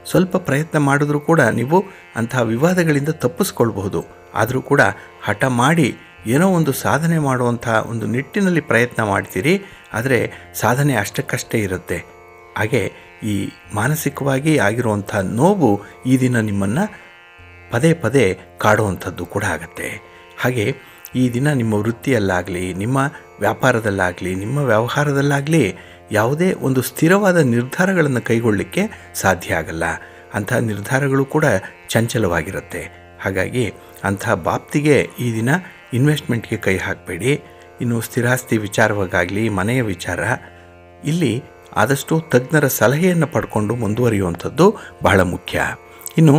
ಸ್ವಲ್ಪ ಪ್ರಯತ್ನ ಮಾಡಿದ್ರೂ ಕೂಡ ನೀವು ಅಂತಹ ವಿವಾದಗಳಿಂದ ತಪ್ಪಿಸ್ಕೊಳ್ಬಹುದು. ಆದರೂ ಕೂಡ ಹಠ ಮಾಡಿ ಏನೋ ಒಂದು ಸಾಧನೆ ಮಾಡುವಂಥ ಒಂದು ನಿಟ್ಟಿನಲ್ಲಿ ಪ್ರಯತ್ನ ಮಾಡ್ತೀರಿ, ಆದರೆ ಸಾಧನೆ ಅಷ್ಟಕ್ಕಷ್ಟೇ ಇರುತ್ತೆ. ಹಾಗೆ ಈ ಮಾನಸಿಕವಾಗಿ ಆಗಿರುವಂಥ ನೋವು ಈ ದಿನ ನಿಮ್ಮನ್ನು ಪದೇ ಪದೇ ಕಾಡುವಂಥದ್ದು ಕೂಡ ಆಗುತ್ತೆ. ಹಾಗೆ ಈ ದಿನ ನಿಮ್ಮ ವೃತ್ತಿಯಲ್ಲಾಗಲಿ, ನಿಮ್ಮ ವ್ಯಾಪಾರದಲ್ಲಾಗಲಿ, ನಿಮ್ಮ ವ್ಯವಹಾರದಲ್ಲಾಗಲಿ ಯಾವುದೇ ಒಂದು ಸ್ಥಿರವಾದ ನಿರ್ಧಾರಗಳನ್ನು ಕೈಗೊಳ್ಳಲಿಕ್ಕೆ ಸಾಧ್ಯ ಆಗಲ್ಲ. ಅಂಥ ನಿರ್ಧಾರಗಳು ಕೂಡ ಚಂಚಲವಾಗಿರುತ್ತೆ. ಹಾಗಾಗಿ ಅಂಥ ಬಾಪ್ತಿಗೆ ಈ ದಿನ ಇನ್ವೆಸ್ಟ್ಮೆಂಟ್ಗೆ ಕೈ ಹಾಕಬೇಡಿ. ಇನ್ನು ಸ್ಥಿರಾಸ್ತಿ ವಿಚಾರವಾಗಲಿ, ಮನೆಯ ವಿಚಾರ, ಇಲ್ಲಿ ಆದಷ್ಟು ತಜ್ಞರ ಸಲಹೆಯನ್ನು ಪಡ್ಕೊಂಡು ಮುಂದುವರಿಯುವಂಥದ್ದು ಬಹಳ ಮುಖ್ಯ. ಇನ್ನು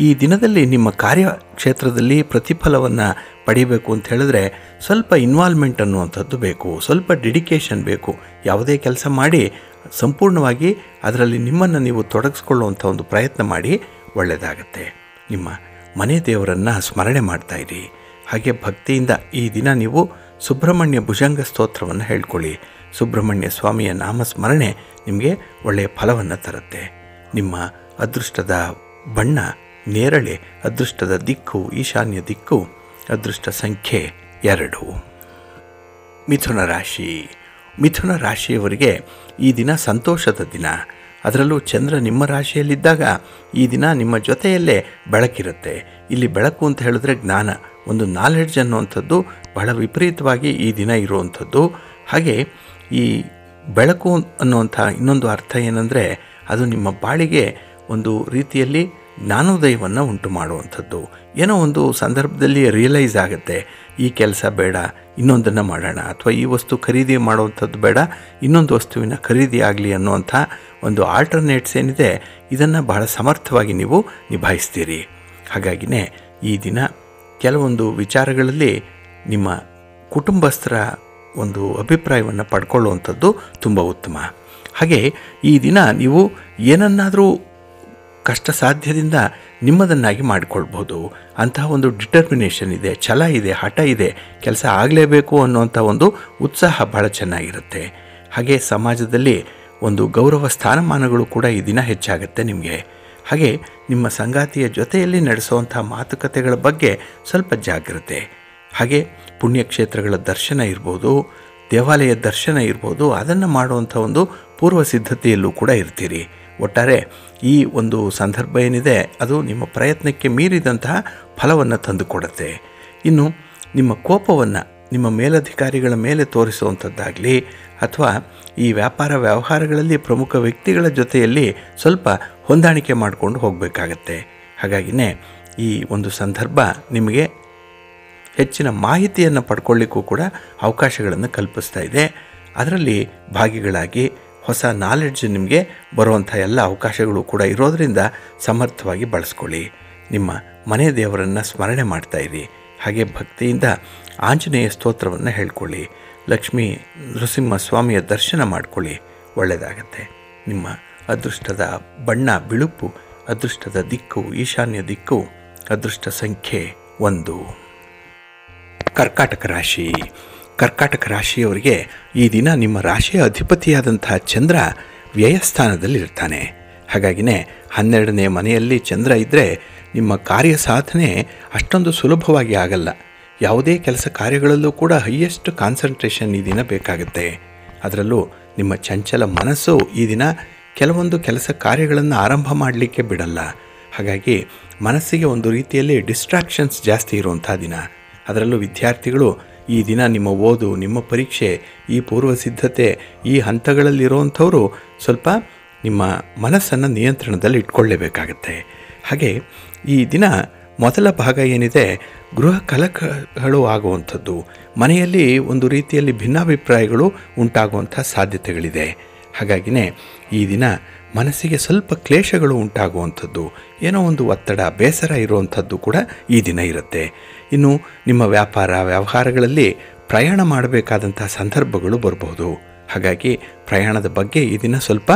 ಈ ದಿನದಲ್ಲಿ ನಿಮ್ಮ ಕಾರ್ಯಕ್ಷೇತ್ರದಲ್ಲಿ ಪ್ರತಿಫಲವನ್ನು ಪಡಿಬೇಕು ಅಂತ ಹೇಳಿದ್ರೆ ಸ್ವಲ್ಪ ಇನ್ವಾಲ್ವ್ಮೆಂಟ್ ಅನ್ನುವಂಥದ್ದು ಬೇಕು, ಸ್ವಲ್ಪ ಡೆಡಿಕೇಶನ್ ಬೇಕು. ಯಾವುದೇ ಕೆಲಸ ಮಾಡಿ ಸಂಪೂರ್ಣವಾಗಿ ಅದರಲ್ಲಿ ನಿಮ್ಮನ್ನು ನೀವು ತೊಡಗಿಸ್ಕೊಳ್ಳುವಂಥ ಒಂದು ಪ್ರಯತ್ನ ಮಾಡಿ, ಒಳ್ಳೆಯದಾಗತ್ತೆ. ನಿಮ್ಮ ಮನೆ ದೇವರನ್ನು ಸ್ಮರಣೆ ಮಾಡ್ತಾಯಿರಿ. ಹಾಗೆ ಭಕ್ತಿಯಿಂದ ಈ ದಿನ ನೀವು ಸುಬ್ರಹ್ಮಣ್ಯ ಭುಜಂಗ ಸ್ತೋತ್ರವನ್ನು ಹೇಳ್ಕೊಳ್ಳಿ. ಸುಬ್ರಹ್ಮಣ್ಯ ಸ್ವಾಮಿಯ ನಾಮಸ್ಮರಣೆ ನಿಮಗೆ ಒಳ್ಳೆಯ ಫಲವನ್ನು ತರುತ್ತೆ. ನಿಮ್ಮ ಅದೃಷ್ಟದ ಬಣ್ಣ ನೇರಳೆ, ಅದೃಷ್ಟದ ದಿಕ್ಕು ಈಶಾನ್ಯ ದಿಕ್ಕು, ಅದೃಷ್ಟ ಸಂಖ್ಯೆ 2. ಮಿಥುನ ರಾಶಿ. ಮಿಥುನ ರಾಶಿಯವರಿಗೆ ಈ ದಿನ ಸಂತೋಷದ ದಿನ. ಅದರಲ್ಲೂ ಚಂದ್ರ ನಿಮ್ಮ ರಾಶಿಯಲ್ಲಿದ್ದಾಗ ಈ ದಿನ ನಿಮ್ಮ ಜೊತೆಯಲ್ಲೇ ಬೆಳಕಿರುತ್ತೆ. ಇಲ್ಲಿ ಬೆಳಕು ಅಂತ ಹೇಳಿದ್ರೆ ಜ್ಞಾನ, ಒಂದು ನಾಲೆಡ್ಜ್ ಅನ್ನುವಂಥದ್ದು ಬಹಳ ವಿಪರೀತವಾಗಿ ಈ ದಿನ ಇರುವಂಥದ್ದು. ಹಾಗೆ ಈ ಬೆಳಕು ಅನ್ನುವಂಥ ಇನ್ನೊಂದು ಅರ್ಥ ಏನಂದರೆ ಅದು ನಿಮ್ಮ ಬಾಳಿಗೆ ಒಂದು ರೀತಿಯಲ್ಲಿ ಜ್ಞಾನೋದಯವನ್ನು ಉಂಟು ಮಾಡುವಂಥದ್ದು. ಏನೋ ಒಂದು ಸಂದರ್ಭದಲ್ಲಿ ರಿಯಲೈಸ್ ಆಗುತ್ತೆ, ಈ ಕೆಲಸ ಬೇಡ ಇನ್ನೊಂದನ್ನು ಮಾಡೋಣ, ಅಥವಾ ಈ ವಸ್ತು ಖರೀದಿ ಮಾಡುವಂಥದ್ದು ಬೇಡ ಇನ್ನೊಂದು ವಸ್ತುವಿನ ಖರೀದಿ ಆಗಲಿ ಅನ್ನುವಂಥ ಒಂದು ಆಲ್ಟರ್ನೇಟ್ಸ್ ಏನಿದೆ ಇದನ್ನು ಬಹಳ ಸಮರ್ಥವಾಗಿ ನೀವು ನಿಭಾಯಿಸ್ತೀರಿ. ಹಾಗಾಗಿನೇ ಈ ದಿನ ಕೆಲವೊಂದು ವಿಚಾರಗಳಲ್ಲಿ ನಿಮ್ಮ ಕುಟುಂಬಸ್ಥರ ಒಂದು ಅಭಿಪ್ರಾಯವನ್ನು ಪಡ್ಕೊಳ್ಳುವಂಥದ್ದು ತುಂಬ ಉತ್ತಮ. ಹಾಗೆ ಈ ದಿನ ನೀವು ಏನನ್ನಾದರೂ ಕಷ್ಟ ಸಾಧ್ಯದಿಂದ ನಿಮ್ಮದನ್ನಾಗಿ ಮಾಡಿಕೊಳ್ಬೋದು. ಅಂತಹ ಒಂದು ಡಿಟರ್ಮಿನೇಷನ್ ಇದೆ, ಛಲ ಇದೆ, ಹಠ ಇದೆ, ಕೆಲಸ ಆಗಲೇಬೇಕು ಅನ್ನುವಂಥ ಒಂದು ಉತ್ಸಾಹ ಭಾಳ ಚೆನ್ನಾಗಿರುತ್ತೆ. ಹಾಗೆ ಸಮಾಜದಲ್ಲಿ ಒಂದು ಗೌರವ ಸ್ಥಾನಮಾನಗಳು ಕೂಡ ಈ ದಿನ ಹೆಚ್ಚಾಗುತ್ತೆ ನಿಮಗೆ. ಹಾಗೆ ನಿಮ್ಮ ಸಂಗಾತಿಯ ಜೊತೆಯಲ್ಲಿ ನಡೆಸುವಂಥ ಮಾತುಕತೆಗಳ ಬಗ್ಗೆ ಸ್ವಲ್ಪ ಜಾಗ್ರತೆ. ಹಾಗೆ ಪುಣ್ಯಕ್ಷೇತ್ರಗಳ ದರ್ಶನ ಇರ್ಬೋದು, ದೇವಾಲಯ ದರ್ಶನ ಇರ್ಬೋದು, ಅದನ್ನು ಮಾಡುವಂಥ ಒಂದು ಪೂರ್ವ ಸಿದ್ಧತೆಯಲ್ಲೂ ಕೂಡ ಇರ್ತೀರಿ. ಒಟ್ಟಾರೆ ಈ ಒಂದು ಸಂದರ್ಭ ಏನಿದೆ ಅದು ನಿಮ್ಮ ಪ್ರಯತ್ನಕ್ಕೆ ಮೀರಿದಂತಹ ಫಲವನ್ನು ತಂದುಕೊಡುತ್ತೆ. ಇನ್ನು ನಿಮ್ಮ ಕೋಪವನ್ನು ನಿಮ್ಮ ಮೇಲಧಿಕಾರಿಗಳ ಮೇಲೆ ತೋರಿಸುವಂಥದ್ದಾಗಲಿ ಅಥವಾ ಈ ವ್ಯಾಪಾರ ವ್ಯವಹಾರಗಳಲ್ಲಿ ಪ್ರಮುಖ ವ್ಯಕ್ತಿಗಳ ಜೊತೆಯಲ್ಲಿ ಸ್ವಲ್ಪ ಹೊಂದಾಣಿಕೆ ಮಾಡಿಕೊಂಡು ಹೋಗಬೇಕಾಗತ್ತೆ. ಹಾಗಾಗಿನೇ ಈ ಒಂದು ಸಂದರ್ಭ ನಿಮಗೆ ಹೆಚ್ಚಿನ ಮಾಹಿತಿಯನ್ನು ಪಡ್ಕೊಳ್ಳಿಕ್ಕೂ ಕೂಡ ಅವಕಾಶಗಳನ್ನು ಕಲ್ಪಿಸ್ತಾ ಇದೆ. ಅದರಲ್ಲಿ ಭಾಗಿಗಳಾಗಿ ಹೊಸ ನಾಲೆಡ್ಜ್ ನಿಮಗೆ ಬರುವಂಥ ಎಲ್ಲ ಅವಕಾಶಗಳು ಕೂಡ ಇರೋದರಿಂದ ಸಮರ್ಥವಾಗಿ ಬಳಸ್ಕೊಳ್ಳಿ. ನಿಮ್ಮ ಮನೆ ದೇವರನ್ನು ಸ್ಮರಣೆ ಮಾಡ್ತಾಯಿರಿ. ಹಾಗೆ ಭಕ್ತಿಯಿಂದ ಆಂಜನೇಯ ಸ್ತೋತ್ರವನ್ನು ಹೇಳ್ಕೊಳ್ಳಿ. ಲಕ್ಷ್ಮೀ ನೃಸಿಂಹ ಸ್ವಾಮಿಯ ದರ್ಶನ ಮಾಡ್ಕೊಳ್ಳಿ, ಒಳ್ಳೆಯದಾಗತ್ತೆ. ನಿಮ್ಮ ಅದೃಷ್ಟದ ಬಣ್ಣ ಬಿಳುಪು, ಅದೃಷ್ಟದ ದಿಕ್ಕು ಈಶಾನ್ಯ ದಿಕ್ಕು, ಅದೃಷ್ಟ ಸಂಖ್ಯೆ 1. ಕರ್ಕಾಟಕ ರಾಶಿ. ಕರ್ಕಾಟಕ ರಾಶಿಯವರಿಗೆ ಈ ದಿನ ನಿಮ್ಮ ರಾಶಿಯ ಅಧಿಪತಿಯಾದಂತಹ ಚಂದ್ರ ವ್ಯಯಸ್ಥಾನದಲ್ಲಿರ್ತಾನೆ. ಹಾಗಾಗಿನೇ 12ನೇ ಮನೆಯಲ್ಲಿ ಚಂದ್ರ ಇದ್ದರೆ ನಿಮ್ಮ ಕಾರ್ಯ ಸಾಧನೆ ಅಷ್ಟೊಂದು ಸುಲಭವಾಗಿ ಆಗಲ್ಲ. ಯಾವುದೇ ಕೆಲಸ ಕಾರ್ಯಗಳಲ್ಲೂ ಕೂಡ ಹೈಯೆಸ್ಟ್ ಕಾನ್ಸಂಟ್ರೇಷನ್ ಈ ದಿನ ಬೇಕಾಗುತ್ತೆ. ಅದರಲ್ಲೂ ನಿಮ್ಮ ಚಂಚಲ ಮನಸ್ಸು ಈ ದಿನ ಕೆಲವೊಂದು ಕೆಲಸ ಕಾರ್ಯಗಳನ್ನು ಆರಂಭ ಮಾಡಲಿಕ್ಕೆ ಬಿಡಲ್ಲ. ಹಾಗಾಗಿ ಮನಸ್ಸಿಗೆ ಒಂದು ರೀತಿಯಲ್ಲಿ ಡಿಸ್ಟ್ರಾಕ್ಷನ್ಸ್ ಜಾಸ್ತಿ ಇರುವಂಥ ದಿನ. ಅದರಲ್ಲೂ ವಿದ್ಯಾರ್ಥಿಗಳು ಈ ದಿನ ನಿಮ್ಮ ಓದು, ನಿಮ್ಮ ಪರೀಕ್ಷೆ, ಈ ಪೂರ್ವ ಸಿದ್ಧತೆ, ಈ ಹಂತಗಳಲ್ಲಿರುವಂಥವರು ಸ್ವಲ್ಪ ನಿಮ್ಮ ಮನಸ್ಸನ್ನು ನಿಯಂತ್ರಣದಲ್ಲಿ ಇಟ್ಕೊಳ್ಳೇಬೇಕಾಗತ್ತೆ. ಹಾಗೆ ಈ ದಿನ ಮೊದಲ ಭಾಗ ಏನಿದೆ ಗೃಹ ಕಲಹಗಳು ಆಗುವಂಥದ್ದು, ಮನೆಯಲ್ಲಿ ಒಂದು ರೀತಿಯಲ್ಲಿ ಭಿನ್ನಾಭಿಪ್ರಾಯಗಳು ಉಂಟಾಗುವಂಥ ಸಾಧ್ಯತೆಗಳಿದೆ. ಹಾಗಾಗಿನೇ ಈ ದಿನ ಮನಸ್ಸಿಗೆ ಸ್ವಲ್ಪ ಕ್ಲೇಶಗಳು ಉಂಟಾಗುವಂಥದ್ದು, ಏನೋ ಒಂದು ಒತ್ತಡ ಬೇಸರ ಇರುವಂಥದ್ದು ಕೂಡ ಈ ದಿನ ಇರುತ್ತೆ. ಇನ್ನು ನಿಮ್ಮ ವ್ಯಾಪಾರ ವ್ಯವಹಾರಗಳಲ್ಲಿ ಪ್ರಯಾಣ ಮಾಡಬೇಕಾದಂಥ ಸಂದರ್ಭಗಳು ಬರಬಹುದು. ಹಾಗಾಗಿ ಪ್ರಯಾಣದ ಬಗ್ಗೆ ಈ ದಿನ ಸ್ವಲ್ಪ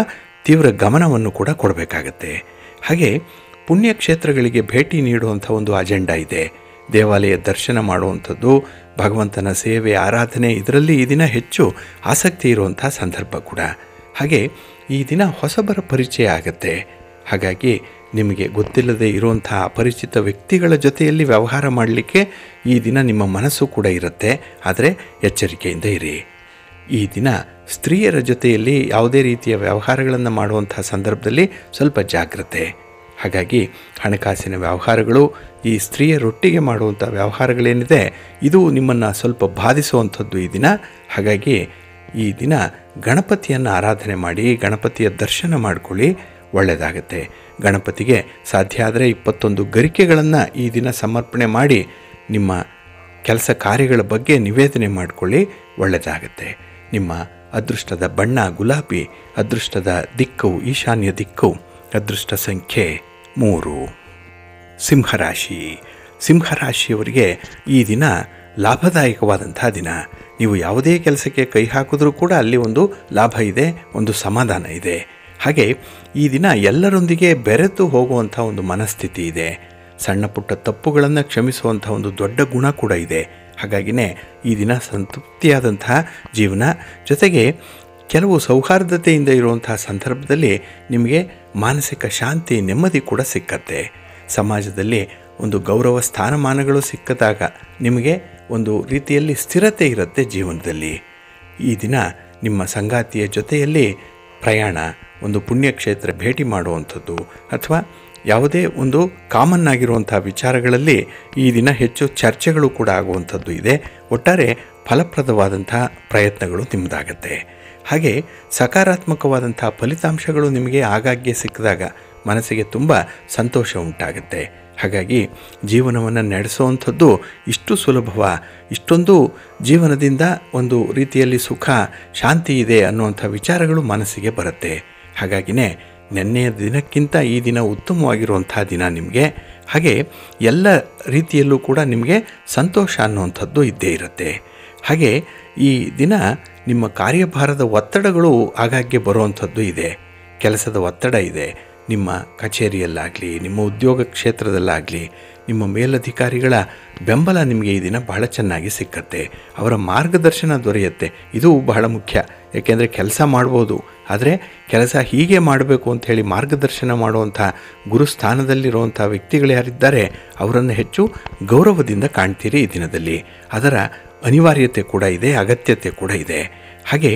ತೀವ್ರ ಗಮನವನ್ನು ಕೂಡ ಕೊಡಬೇಕಾಗತ್ತೆ. ಹಾಗೆ ಪುಣ್ಯಕ್ಷೇತ್ರಗಳಿಗೆ ಭೇಟಿ ನೀಡುವಂಥ ಒಂದು ಅಜೆಂಡಾ ಇದೆ. ದೇವಾಲಯ ದರ್ಶನ ಮಾಡುವಂಥದ್ದು, ಭಗವಂತನ ಸೇವೆ ಆರಾಧನೆ, ಇದರಲ್ಲಿ ಈ ದಿನ ಹೆಚ್ಚು ಆಸಕ್ತಿ ಇರುವಂಥ ಸಂದರ್ಭ ಕೂಡ. ಹಾಗೆ ಈ ದಿನ ಹೊಸಬರ ಪರಿಚಯ ಆಗುತ್ತೆ. ಹಾಗಾಗಿ ನಿಮಗೆ ಗೊತ್ತಿಲ್ಲದೆ ಇರುವಂಥ ಅಪರಿಚಿತ ವ್ಯಕ್ತಿಗಳ ಜೊತೆಯಲ್ಲಿ ವ್ಯವಹಾರ ಮಾಡಲಿಕ್ಕೆ ಈ ದಿನ ನಿಮ್ಮ ಮನಸ್ಸು ಕೂಡ ಇರುತ್ತೆ. ಆದರೆ ಎಚ್ಚರಿಕೆಯಿಂದ ಇರಿ. ಈ ದಿನ ಸ್ತ್ರೀಯರ ಜೊತೆಯಲ್ಲಿ ಯಾವುದೇ ರೀತಿಯ ವ್ಯವಹಾರಗಳನ್ನು ಮಾಡುವಂಥ ಸಂದರ್ಭದಲ್ಲಿ ಸ್ವಲ್ಪ ಜಾಗ್ರತೆ. ಹಾಗಾಗಿ ಹಣಕಾಸಿನ ವ್ಯವಹಾರಗಳು, ಈ ಸ್ತ್ರೀಯರೊಟ್ಟಿಗೆ ಮಾಡುವಂಥ ವ್ಯವಹಾರಗಳೇನಿದೆ ಇದು ನಿಮ್ಮನ್ನು ಸ್ವಲ್ಪ ಬಾಧಿಸುವಂಥದ್ದು ಈ ದಿನ. ಹಾಗಾಗಿ ಈ ದಿನ ಗಣಪತಿಯನ್ನು ಆರಾಧನೆ ಮಾಡಿ, ಗಣಪತಿಯ ದರ್ಶನ ಮಾಡಿಕೊಳ್ಳಿ, ಒಳ್ಳೆಯದಾಗತ್ತೆ. ಗಣಪತಿಗೆ ಸಾಧ್ಯ ಆದರೆ 21 ಗರಿಕೆಗಳನ್ನು ಈ ದಿನ ಸಮರ್ಪಣೆ ಮಾಡಿ ನಿಮ್ಮ ಕೆಲಸ ಕಾರ್ಯಗಳ ಬಗ್ಗೆ ನಿವೇದನೆ ಮಾಡಿಕೊಳ್ಳಿ, ಒಳ್ಳೆಯದಾಗತ್ತೆ. ನಿಮ್ಮ ಅದೃಷ್ಟದ ಬಣ್ಣ ಗುಲಾಬಿ, ಅದೃಷ್ಟದ ದಿಕ್ಕು ಈಶಾನ್ಯ ದಿಕ್ಕು, ಅದೃಷ್ಟ ಸಂಖ್ಯೆ 3. ಸಿಂಹರಾಶಿ. ಸಿಂಹರಾಶಿಯವರಿಗೆ ಈ ದಿನ ಲಾಭದಾಯಕವಾದಂಥ ದಿನ. ನೀವು ಯಾವುದೇ ಕೆಲಸಕ್ಕೆ ಕೈ ಹಾಕಿದ್ರೂ ಕೂಡ ಅಲ್ಲಿ ಒಂದು ಲಾಭ ಇದೆ, ಒಂದು ಸಮಾಧಾನ ಇದೆ. ಹಾಗೆ ಈ ದಿನ ಎಲ್ಲರೊಂದಿಗೆ ಬೆರೆತು ಹೋಗುವಂಥ ಒಂದು ಮನಸ್ಥಿತಿ ಇದೆ. ಸಣ್ಣ ಪುಟ್ಟ ತಪ್ಪುಗಳನ್ನು ಕ್ಷಮಿಸುವಂಥ ಒಂದು ದೊಡ್ಡ ಗುಣ ಕೂಡ ಇದೆ. ಹಾಗಾಗಿನೇ ಈ ದಿನ ಸಂತೃಪ್ತಿಯಾದಂತಹ ಜೀವನ, ಜೊತೆಗೆ ಕೆಲವು ಸೌಹಾರ್ದತೆಯಿಂದ ಇರುವಂತಹ ಸಂದರ್ಭದಲ್ಲಿ ನಿಮಗೆ ಮಾನಸಿಕ ಶಾಂತಿ, ನೆಮ್ಮದಿ ಕೂಡ ಸಿಕ್ಕತ್ತೆ. ಸಮಾಜದಲ್ಲಿ ಒಂದು ಗೌರವ ಸ್ಥಾನಮಾನಗಳು ಸಿಕ್ಕಿದಾಗ ನಿಮಗೆ ಒಂದು ರೀತಿಯಲ್ಲಿ ಸ್ಥಿರತೆ ಇರುತ್ತೆ ಜೀವನದಲ್ಲಿ. ಈ ದಿನ ನಿಮ್ಮ ಸಂಗಾತಿಯ ಜೊತೆಯಲ್ಲಿ ಪ್ರಯಾಣ, ಒಂದು ಪುಣ್ಯಕ್ಷೇತ್ರ ಭೇಟಿ ಮಾಡುವಂಥದ್ದು ಅಥವಾ ಯಾವುದೇ ಒಂದು ಕಾಮನ್ ಆಗಿರುವಂಥ ವಿಚಾರಗಳಲ್ಲಿ ಈ ದಿನ ಹೆಚ್ಚು ಚರ್ಚೆಗಳು ಕೂಡ ಆಗುವಂಥದ್ದು ಇದೆ. ಒಟ್ಟಾರೆ ಫಲಪ್ರದವಾದಂಥ ಪ್ರಯತ್ನಗಳು ನಿಮ್ಮದಾಗತ್ತೆ. ಹಾಗೆ ಸಕಾರಾತ್ಮಕವಾದಂಥ ಫಲಿತಾಂಶಗಳು ನಿಮಗೆ ಆಗಾಗ್ಗೆ ಸಿಕ್ಕಿದಾಗ ಮನಸ್ಸಿಗೆ ತುಂಬ ಸಂತೋಷ ಉಂಟಾಗುತ್ತೆ. ಹಾಗಾಗಿ ಜೀವನವನ್ನು ನಡೆಸುವಂಥದ್ದು ಇಷ್ಟು ಸುಲಭವ, ಇಷ್ಟೊಂದು ಜೀವನದಿಂದ ಒಂದು ರೀತಿಯಲ್ಲಿ ಸುಖ, ಶಾಂತಿ ಇದೆ ಅನ್ನುವಂಥ ವಿಚಾರಗಳು ಮನಸ್ಸಿಗೆ ಬರುತ್ತೆ. ಹಾಗಾಗಿನೇ ನೆನ್ನೆಯ ದಿನಕ್ಕಿಂತ ಈ ದಿನ ಉತ್ತಮವಾಗಿರುವಂಥ ದಿನ ನಿಮಗೆ. ಹಾಗೆ ಎಲ್ಲ ರೀತಿಯಲ್ಲೂ ಕೂಡ ನಿಮಗೆ ಸಂತೋಷ ಅನ್ನುವಂಥದ್ದು ಇದ್ದೇ ಇರುತ್ತೆ. ಹಾಗೆ ಈ ದಿನ ನಿಮ್ಮ ಕಾರ್ಯಭಾರದ ಒತ್ತಡಗಳು ಆಗಾಗ್ಗೆ ಬರುವಂಥದ್ದು ಇದೆ. ಕೆಲಸದ ಒತ್ತಡ ಇದೆ. ನಿಮ್ಮ ಕಚೇರಿಯಲ್ಲಾಗಲಿ, ನಿಮ್ಮ ಉದ್ಯೋಗ ಕ್ಷೇತ್ರದಲ್ಲಾಗಲಿ ನಿಮ್ಮ ಮೇಲಧಿಕಾರಿಗಳ ಬೆಂಬಲ ನಿಮಗೆ ಈ ದಿನ ಬಹಳ ಚೆನ್ನಾಗಿ ಸಿಕ್ಕತ್ತೆ. ಅವರ ಮಾರ್ಗದರ್ಶನ ದೊರೆಯುತ್ತೆ. ಇದು ಬಹಳ ಮುಖ್ಯ. ಏಕೆಂದರೆ ಕೆಲಸ ಮಾಡ್ಬೋದು, ಆದರೆ ಕೆಲಸ ಹೀಗೆ ಮಾಡಬೇಕು ಅಂಥೇಳಿ ಮಾರ್ಗದರ್ಶನ ಮಾಡುವಂಥ ಗುರುಸ್ಥಾನದಲ್ಲಿರುವಂಥ ವ್ಯಕ್ತಿಗಳು ಯಾರಿದ್ದಾರೆ ಅವರನ್ನು ಹೆಚ್ಚು ಗೌರವದಿಂದ ಕಾಣ್ತೀರಿ ಈ ದಿನದಲ್ಲಿ. ಅದರ ಅನಿವಾರ್ಯತೆ ಕೂಡ ಇದೆ, ಅಗತ್ಯತೆ ಕೂಡ ಇದೆ. ಹಾಗೆ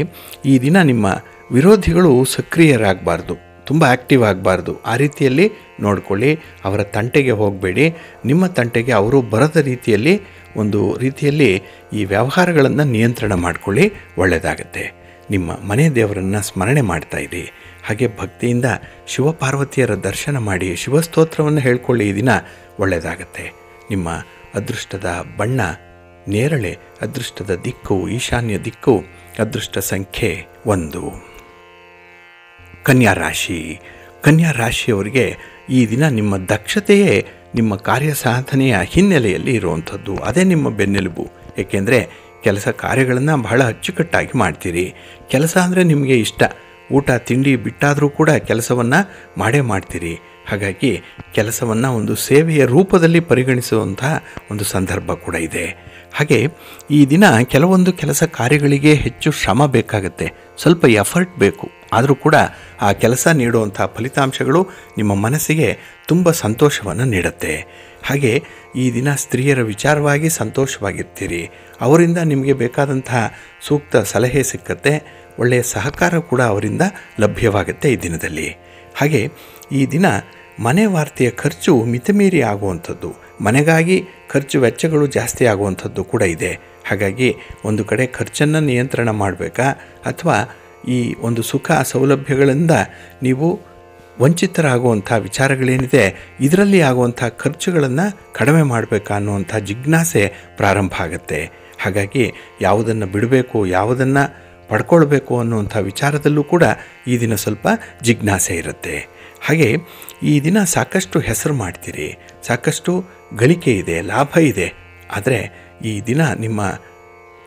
ಈ ದಿನ ನಿಮ್ಮ ವಿರೋಧಿಗಳು ಸಕ್ರಿಯರಾಗಬಾರ್ದು, ತುಂಬ ಆ್ಯಕ್ಟಿವ್ ಆಗಬಾರ್ದು. ಆ ರೀತಿಯಲ್ಲಿ ನೋಡಿಕೊಳ್ಳಿ. ಅವರ ತಂಟೆಗೆ ಹೋಗಬೇಡಿ. ನಿಮ್ಮ ತಂಟೆಗೆ ಅವರು ಬರದ ರೀತಿಯಲ್ಲಿ ಒಂದು ರೀತಿಯಲ್ಲಿ ಈ ವ್ಯವಹಾರಗಳನ್ನು ನಿಯಂತ್ರಣ ಮಾಡಿಕೊಳ್ಳಿ, ಒಳ್ಳೆಯದಾಗತ್ತೆ. ನಿಮ್ಮ ಮನೆ ದೇವರನ್ನು ಸ್ಮರಣೆ ಮಾಡ್ತಾ ಇರಿ. ಹಾಗೆ ಭಕ್ತಿಯಿಂದ ಶಿವಪಾರ್ವತಿಯರ ದರ್ಶನ ಮಾಡಿ ಶಿವಸ್ತೋತ್ರವನ್ನು ಹೇಳ್ಕೊಳ್ಳಿ. ಈ ದಿನ ಒಳ್ಳೆಯದಾಗತ್ತೆ. ನಿಮ್ಮ ಅದೃಷ್ಟದ ಬಣ್ಣ ನೇರಳೆ, ಅದೃಷ್ಟದ ದಿಕ್ಕು ಈಶಾನ್ಯ ದಿಕ್ಕು, ಅದೃಷ್ಟ ಸಂಖ್ಯೆ 1. ಕನ್ಯಾ ರಾಶಿ. ಕನ್ಯಾ ರಾಶಿಯವರಿಗೆ ಈ ದಿನ ನಿಮ್ಮ ದಕ್ಷತೆಯೇ ನಿಮ್ಮ ಕಾರ್ಯ ಸಾಧನೆಯ ಹಿನ್ನೆಲೆಯಲ್ಲಿ ಇರುವಂಥದ್ದು. ಅದೇ ನಿಮ್ಮ ಬೆನ್ನೆಲುಬು. ಏಕೆಂದರೆ ಕೆಲಸ ಕಾರ್ಯಗಳನ್ನು ಬಹಳ ಅಚ್ಚುಕಟ್ಟಾಗಿ ಮಾಡ್ತೀರಿ. ಕೆಲಸ ಅಂದರೆ ನಿಮಗೆ ಇಷ್ಟ. ಊಟ ತಿಂಡಿ ಬಿಟ್ಟಾದರೂ ಕೂಡ ಕೆಲಸವನ್ನು ಮಾಡೇ ಮಾಡ್ತೀರಿ. ಹಾಗಾಗಿ ಕೆಲಸವನ್ನು ಒಂದು ಸೇವೆಯ ರೂಪದಲ್ಲಿ ಪರಿಗಣಿಸುವಂಥ ಒಂದು ಸಂದರ್ಭ ಕೂಡ ಇದೆ. ಹಾಗೆ ಈ ದಿನ ಕೆಲವೊಂದು ಕೆಲಸ ಕಾರ್ಯಗಳಿಗೆ ಹೆಚ್ಚು ಶ್ರಮ ಬೇಕಾಗುತ್ತೆ, ಸ್ವಲ್ಪ ಎಫರ್ಟ್ ಬೇಕು. ಆದರೂ ಕೂಡ ಆ ಕೆಲಸ ನೀಡುವಂಥ ಫಲಿತಾಂಶಗಳು ನಿಮ್ಮ ಮನಸ್ಸಿಗೆ ತುಂಬ ಸಂತೋಷವನ್ನು ನೀಡುತ್ತೆ. ಹಾಗೆ ಈ ದಿನ ಸ್ತ್ರೀಯರ ವಿಚಾರವಾಗಿ ಸಂತೋಷವಾಗಿರ್ತೀರಿ. ಅವರಿಂದ ನಿಮಗೆ ಬೇಕಾದಂತಹ ಸೂಕ್ತ ಸಲಹೆ ಸಿಕ್ಕತ್ತೆ. ಒಳ್ಳೆಯ ಸಹಕಾರ ಕೂಡ ಅವರಿಂದ ಲಭ್ಯವಾಗುತ್ತೆ ಈ ದಿನದಲ್ಲಿ. ಹಾಗೆ ಈ ದಿನ ಮನೆ ವಾರ್ತೆಯ ಖರ್ಚು ಮಿತಿಮೀರಿ ಆಗುವಂಥದ್ದು, ಮನೆಗಾಗಿ ಖರ್ಚು ವೆಚ್ಚಗಳು ಜಾಸ್ತಿ ಆಗುವಂಥದ್ದು ಕೂಡ ಇದೆ. ಹಾಗಾಗಿ ಒಂದು ಕಡೆ ಖರ್ಚನ್ನು ನಿಯಂತ್ರಣ ಮಾಡಬೇಕಾ ಅಥವಾ ಈ ಒಂದು ಸುಖ ಸೌಲಭ್ಯಗಳಿಂದ ನೀವು ವಂಚಿತರಾಗುವಂಥ ವಿಚಾರಗಳೇನಿದೆ ಇದರಲ್ಲಿ ಆಗುವಂಥ ಖರ್ಚುಗಳನ್ನು ಕಡಿಮೆ ಮಾಡಬೇಕಾ ಅನ್ನುವಂಥ ಜಿಜ್ಞಾಸೆ ಪ್ರಾರಂಭ ಆಗುತ್ತೆ. ಹಾಗಾಗಿ ಯಾವುದನ್ನು ಬಿಡಬೇಕು, ಯಾವುದನ್ನು ಪಡ್ಕೊಳ್ಬೇಕು ಅನ್ನುವಂಥ ವಿಚಾರದಲ್ಲೂ ಕೂಡ ಈ ದಿನ ಸ್ವಲ್ಪ ಜಿಜ್ಞಾಸೆ ಇರುತ್ತೆ. ಹಾಗೆ ಈ ದಿನ ಸಾಕಷ್ಟು ಹೆಸರು ಮಾಡ್ತೀರಿ, ಸಾಕಷ್ಟು ಗಳಿಕೆ ಇದೆ, ಲಾಭ ಇದೆ. ಆದರೆ ಈ ದಿನ ನಿಮ್ಮ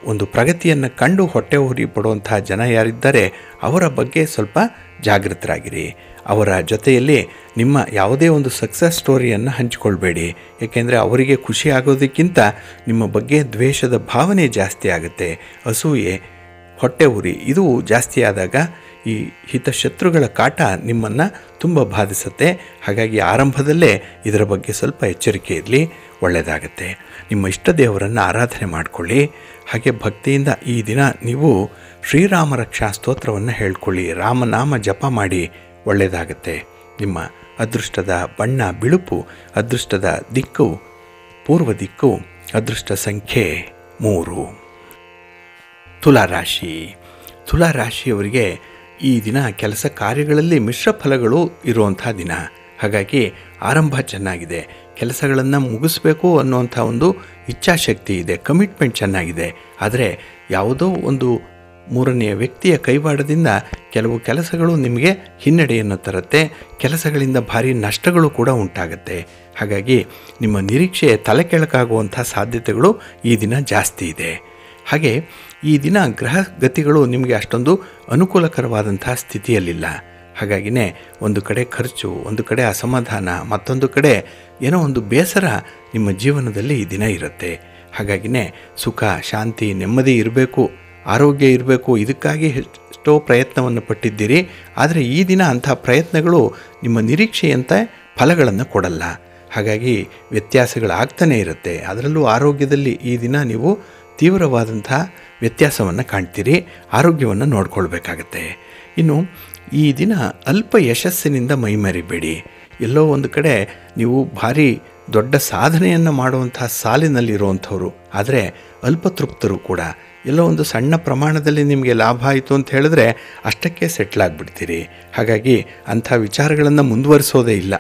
ಒಂದು ಪ್ರಗತಿಯನ್ನು ಕಂಡು ಹೊಟ್ಟೆ ಉರಿ ಪಡುವಂಥ ಜನ ಯಾರಿದ್ದಾರೆ ಅವರ ಬಗ್ಗೆ ಸ್ವಲ್ಪ ಜಾಗೃತರಾಗಿರಿ. ಅವರ ಜೊತೆಯಲ್ಲಿ ನಿಮ್ಮ ಯಾವುದೇ ಒಂದು ಸಕ್ಸಸ್ ಸ್ಟೋರಿಯನ್ನು ಹಂಚಿಕೊಳ್ಬೇಡಿ. ಏಕೆಂದರೆ ಅವರಿಗೆ ಖುಷಿ ಆಗೋದಕ್ಕಿಂತ ನಿಮ್ಮ ಬಗ್ಗೆ ದ್ವೇಷದ ಭಾವನೆ ಜಾಸ್ತಿ ಆಗುತ್ತೆ. ಅಸೂಯೆ, ಹೊಟ್ಟೆ ಉರಿ ಇದು ಜಾಸ್ತಿ ಆದಾಗ ಈ ಹಿತಶತ್ರುಗಳ ಕಾಟ ನಿಮ್ಮನ್ನು ತುಂಬ ಬಾಧಿಸುತ್ತೆ. ಹಾಗಾಗಿ ಆರಂಭದಲ್ಲೇ ಇದರ ಬಗ್ಗೆ ಸ್ವಲ್ಪ ಎಚ್ಚರಿಕೆ ಇರಲಿ, ಒಳ್ಳೆಯದಾಗತ್ತೆ. ನಿಮ್ಮ ಇಷ್ಟ ದೇವರನ್ನು ಆರಾಧನೆ ಮಾಡಿಕೊಳ್ಳಿ. ಹಾಗೆ ಭಕ್ತಿಯಿಂದ ಈ ದಿನ ನೀವು ಶ್ರೀರಾಮ ರಕ್ಷಾ ಸ್ತೋತ್ರವನ್ನು ಹೇಳ್ಕೊಳ್ಳಿ, ರಾಮನಾಮ ಜಪ ಮಾಡಿ, ಒಳ್ಳೆಯದಾಗತ್ತೆ. ನಿಮ್ಮ ಅದೃಷ್ಟದ ಬಣ್ಣ ಬಿಳುಪು, ಅದೃಷ್ಟದ ದಿಕ್ಕು ಪೂರ್ವ ದಿಕ್ಕು, ಅದೃಷ್ಟ ಸಂಖ್ಯೆ 3. ತುಲಾರಾಶಿ. ತುಲಾರಾಶಿಯವರಿಗೆ ಈ ದಿನ ಕೆಲಸ ಕಾರ್ಯಗಳಲ್ಲಿ ಮಿಶ್ರ ಫಲಗಳು ಇರುವಂಥ ದಿನ. ಹಾಗಾಗಿ ಆರಂಭ ಚೆನ್ನಾಗಿದೆ, ಕೆಲಸಗಳನ್ನು ಮುಗಿಸ್ಬೇಕು ಅನ್ನುವಂಥ ಒಂದು ಇಚ್ಛಾಶಕ್ತಿ ಇದೆ, ಕಮಿಟ್ಮೆಂಟ್ ಚೆನ್ನಾಗಿದೆ. ಆದರೆ ಯಾವುದೋ ಒಂದು ಮೂರನೆಯ ವ್ಯಕ್ತಿಯ ಕೈವಾಡದಿಂದ ಕೆಲವು ಕೆಲಸಗಳು ನಿಮಗೆ ಹಿನ್ನಡೆಯನ್ನು ತರುತ್ತೆ. ಕೆಲಸಗಳಿಂದ ಭಾರಿ ನಷ್ಟಗಳು ಕೂಡ ಉಂಟಾಗುತ್ತೆ. ಹಾಗಾಗಿ ನಿಮ್ಮ ನಿರೀಕ್ಷೆ ತಲೆ ಕೆಳಕಾಗುವಂಥ ಸಾಧ್ಯತೆಗಳು ಈ ದಿನ ಜಾಸ್ತಿ ಇದೆ. ಹಾಗೆ ಈ ದಿನ ಗ್ರಹ ಗತಿಗಳು ನಿಮಗೆ ಅಷ್ಟೊಂದು ಅನುಕೂಲಕರವಾದಂಥ ಸ್ಥಿತಿಯಲ್ಲಿಲ್ಲ. ಹಾಗಾಗಿನೇ ಒಂದು ಕಡೆ ಖರ್ಚು, ಒಂದು ಕಡೆ ಅಸಮಾಧಾನ, ಮತ್ತೊಂದು ಕಡೆ ಏನೋ ಒಂದು ಬೇಸರ ನಿಮ್ಮ ಜೀವನದಲ್ಲಿ ಈ ದಿನ ಇರುತ್ತೆ. ಹಾಗಾಗಿನೇ ಸುಖ, ಶಾಂತಿ, ನೆಮ್ಮದಿ ಇರಬೇಕು, ಆರೋಗ್ಯ ಇರಬೇಕು, ಇದಕ್ಕಾಗಿ ಎಷ್ಟೋ ಪ್ರಯತ್ನವನ್ನು ಪಟ್ಟಿದ್ದೀರಿ. ಆದರೆ ಈ ದಿನ ಅಂಥ ಪ್ರಯತ್ನಗಳು ನಿಮ್ಮ ನಿರೀಕ್ಷೆಯಂತೆ ಫಲಗಳನ್ನು ಕೊಡಲ್ಲ. ಹಾಗಾಗಿ ವ್ಯತ್ಯಾಸಗಳಾಗ್ತಾನೇ ಇರುತ್ತೆ. ಅದರಲ್ಲೂ ಆರೋಗ್ಯದಲ್ಲಿ ಈ ದಿನ ನೀವು ತೀವ್ರವಾದಂಥ ವ್ಯತ್ಯಾಸವನ್ನು ಕಾಣ್ತೀರಿ. ಆರೋಗ್ಯವನ್ನು ನೋಡ್ಕೊಳ್ಬೇಕಾಗತ್ತೆ. ಇನ್ನು ಈ ದಿನ ಅಲ್ಪ ಯಶಸ್ಸಿನಿಂದ ಮೈಮರಿಬೇಡಿ. ಎಲ್ಲೋ ಒಂದು ಕಡೆ ನೀವು ಭಾರಿ ದೊಡ್ಡ ಸಾಧನೆಯನ್ನು ಮಾಡುವಂಥ ಸಾಲಿನಲ್ಲಿರುವಂಥವ್ರು, ಆದರೆ ಅಲ್ಪತೃಪ್ತರು ಕೂಡ. ಎಲ್ಲೋ ಒಂದು ಸಣ್ಣ ಪ್ರಮಾಣದಲ್ಲಿ ನಿಮಗೆ ಲಾಭ ಆಯಿತು ಅಂತ ಹೇಳಿದ್ರೆ ಅಷ್ಟಕ್ಕೆ ಸೆಟ್ಲಾಗ್ಬಿಡ್ತೀರಿ. ಹಾಗಾಗಿ ಅಂಥ ವಿಚಾರಗಳನ್ನು ಮುಂದುವರಿಸೋದೇ ಇಲ್ಲ.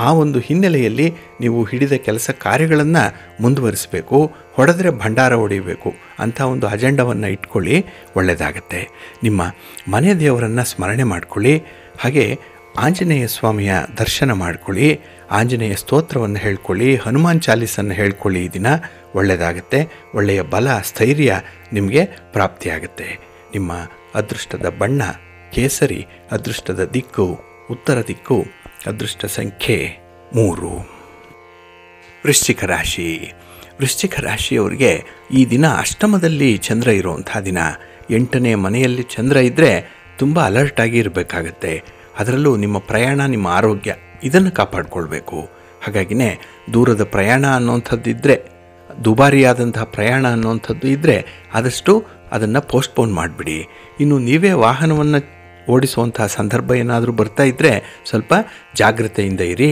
ಆ ಒಂದು ಹಿನ್ನೆಲೆಯಲ್ಲಿ ನೀವು ಹಿಡಿದ ಕೆಲಸ ಕಾರ್ಯಗಳನ್ನು ಮುಂದುವರಿಸಬೇಕು. ಹೊಡೆದ್ರೆ ಭಂಡಾರ ಹೊಡಿಬೇಕು ಅಂಥ ಒಂದು ಅಜೆಂಡವನ್ನು ಇಟ್ಕೊಳ್ಳಿ, ಒಳ್ಳೆಯದಾಗತ್ತೆ. ನಿಮ್ಮ ಮನೆ ದೇವರನ್ನು ಸ್ಮರಣೆ ಮಾಡಿಕೊಳ್ಳಿ. ಹಾಗೆ ಆಂಜನೇಯ ಸ್ವಾಮಿಯ ದರ್ಶನ ಮಾಡಿಕೊಳ್ಳಿ, ಆಂಜನೇಯ ಸ್ತೋತ್ರವನ್ನು ಹೇಳ್ಕೊಳ್ಳಿ, ಹನುಮಾನ್ ಚಾಲೀಸನ್ನು ಹೇಳ್ಕೊಳ್ಳಿ. ಈ ದಿನ ಒಳ್ಳೆಯದಾಗತ್ತೆ. ಒಳ್ಳೆಯ ಬಲ, ಸ್ಥೈರ್ಯ ನಿಮಗೆ ಪ್ರಾಪ್ತಿಯಾಗುತ್ತೆ. ನಿಮ್ಮ ಅದೃಷ್ಟದ ಬಣ್ಣ ಕೇಸರಿ, ಅದೃಷ್ಟದ ದಿಕ್ಕು ಉತ್ತರ ದಿಕ್ಕು, ಅದೃಷ್ಟ ಸಂಖ್ಯೆ 3. ವೃಶ್ಚಿಕ ರಾಶಿ. ವೃಶ್ಚಿಕ ರಾಶಿಯವರಿಗೆ ಈ ದಿನ ಅಷ್ಟಮದಲ್ಲಿ ಚಂದ್ರ ಇರುವಂಥ ದಿನ. 8ನೇ ಮನೆಯಲ್ಲಿ ಚಂದ್ರ ಇದ್ದರೆ ತುಂಬ ಅಲರ್ಟಾಗಿ ಇರಬೇಕಾಗತ್ತೆ. ಅದರಲ್ಲೂ ನಿಮ್ಮ ಪ್ರಯಾಣ, ನಿಮ್ಮ ಆರೋಗ್ಯ ಇದನ್ನು ಕಾಪಾಡಿಕೊಳ್ಬೇಕು. ಹಾಗಾಗಿನೇ ದೂರದ ಪ್ರಯಾಣ ಅನ್ನೋಂಥದ್ದು ಇದ್ದರೆ, ದುಬಾರಿಯಾದಂತಹ ಪ್ರಯಾಣ ಅನ್ನೋಂಥದ್ದು ಇದ್ದರೆ ಆದಷ್ಟು ಅದನ್ನು ಪೋಸ್ಟ್ಪೋನ್ ಮಾಡಿಬಿಡಿ. ಇನ್ನು ನೀವೇ ವಾಹನವನ್ನು ಓಡಿಸುವಂತಹ ಸಂದರ್ಭ ಏನಾದರೂ ಬರ್ತಾ ಇದ್ದರೆ ಸ್ವಲ್ಪ ಜಾಗ್ರತೆಯಿಂದ ಇರಿ.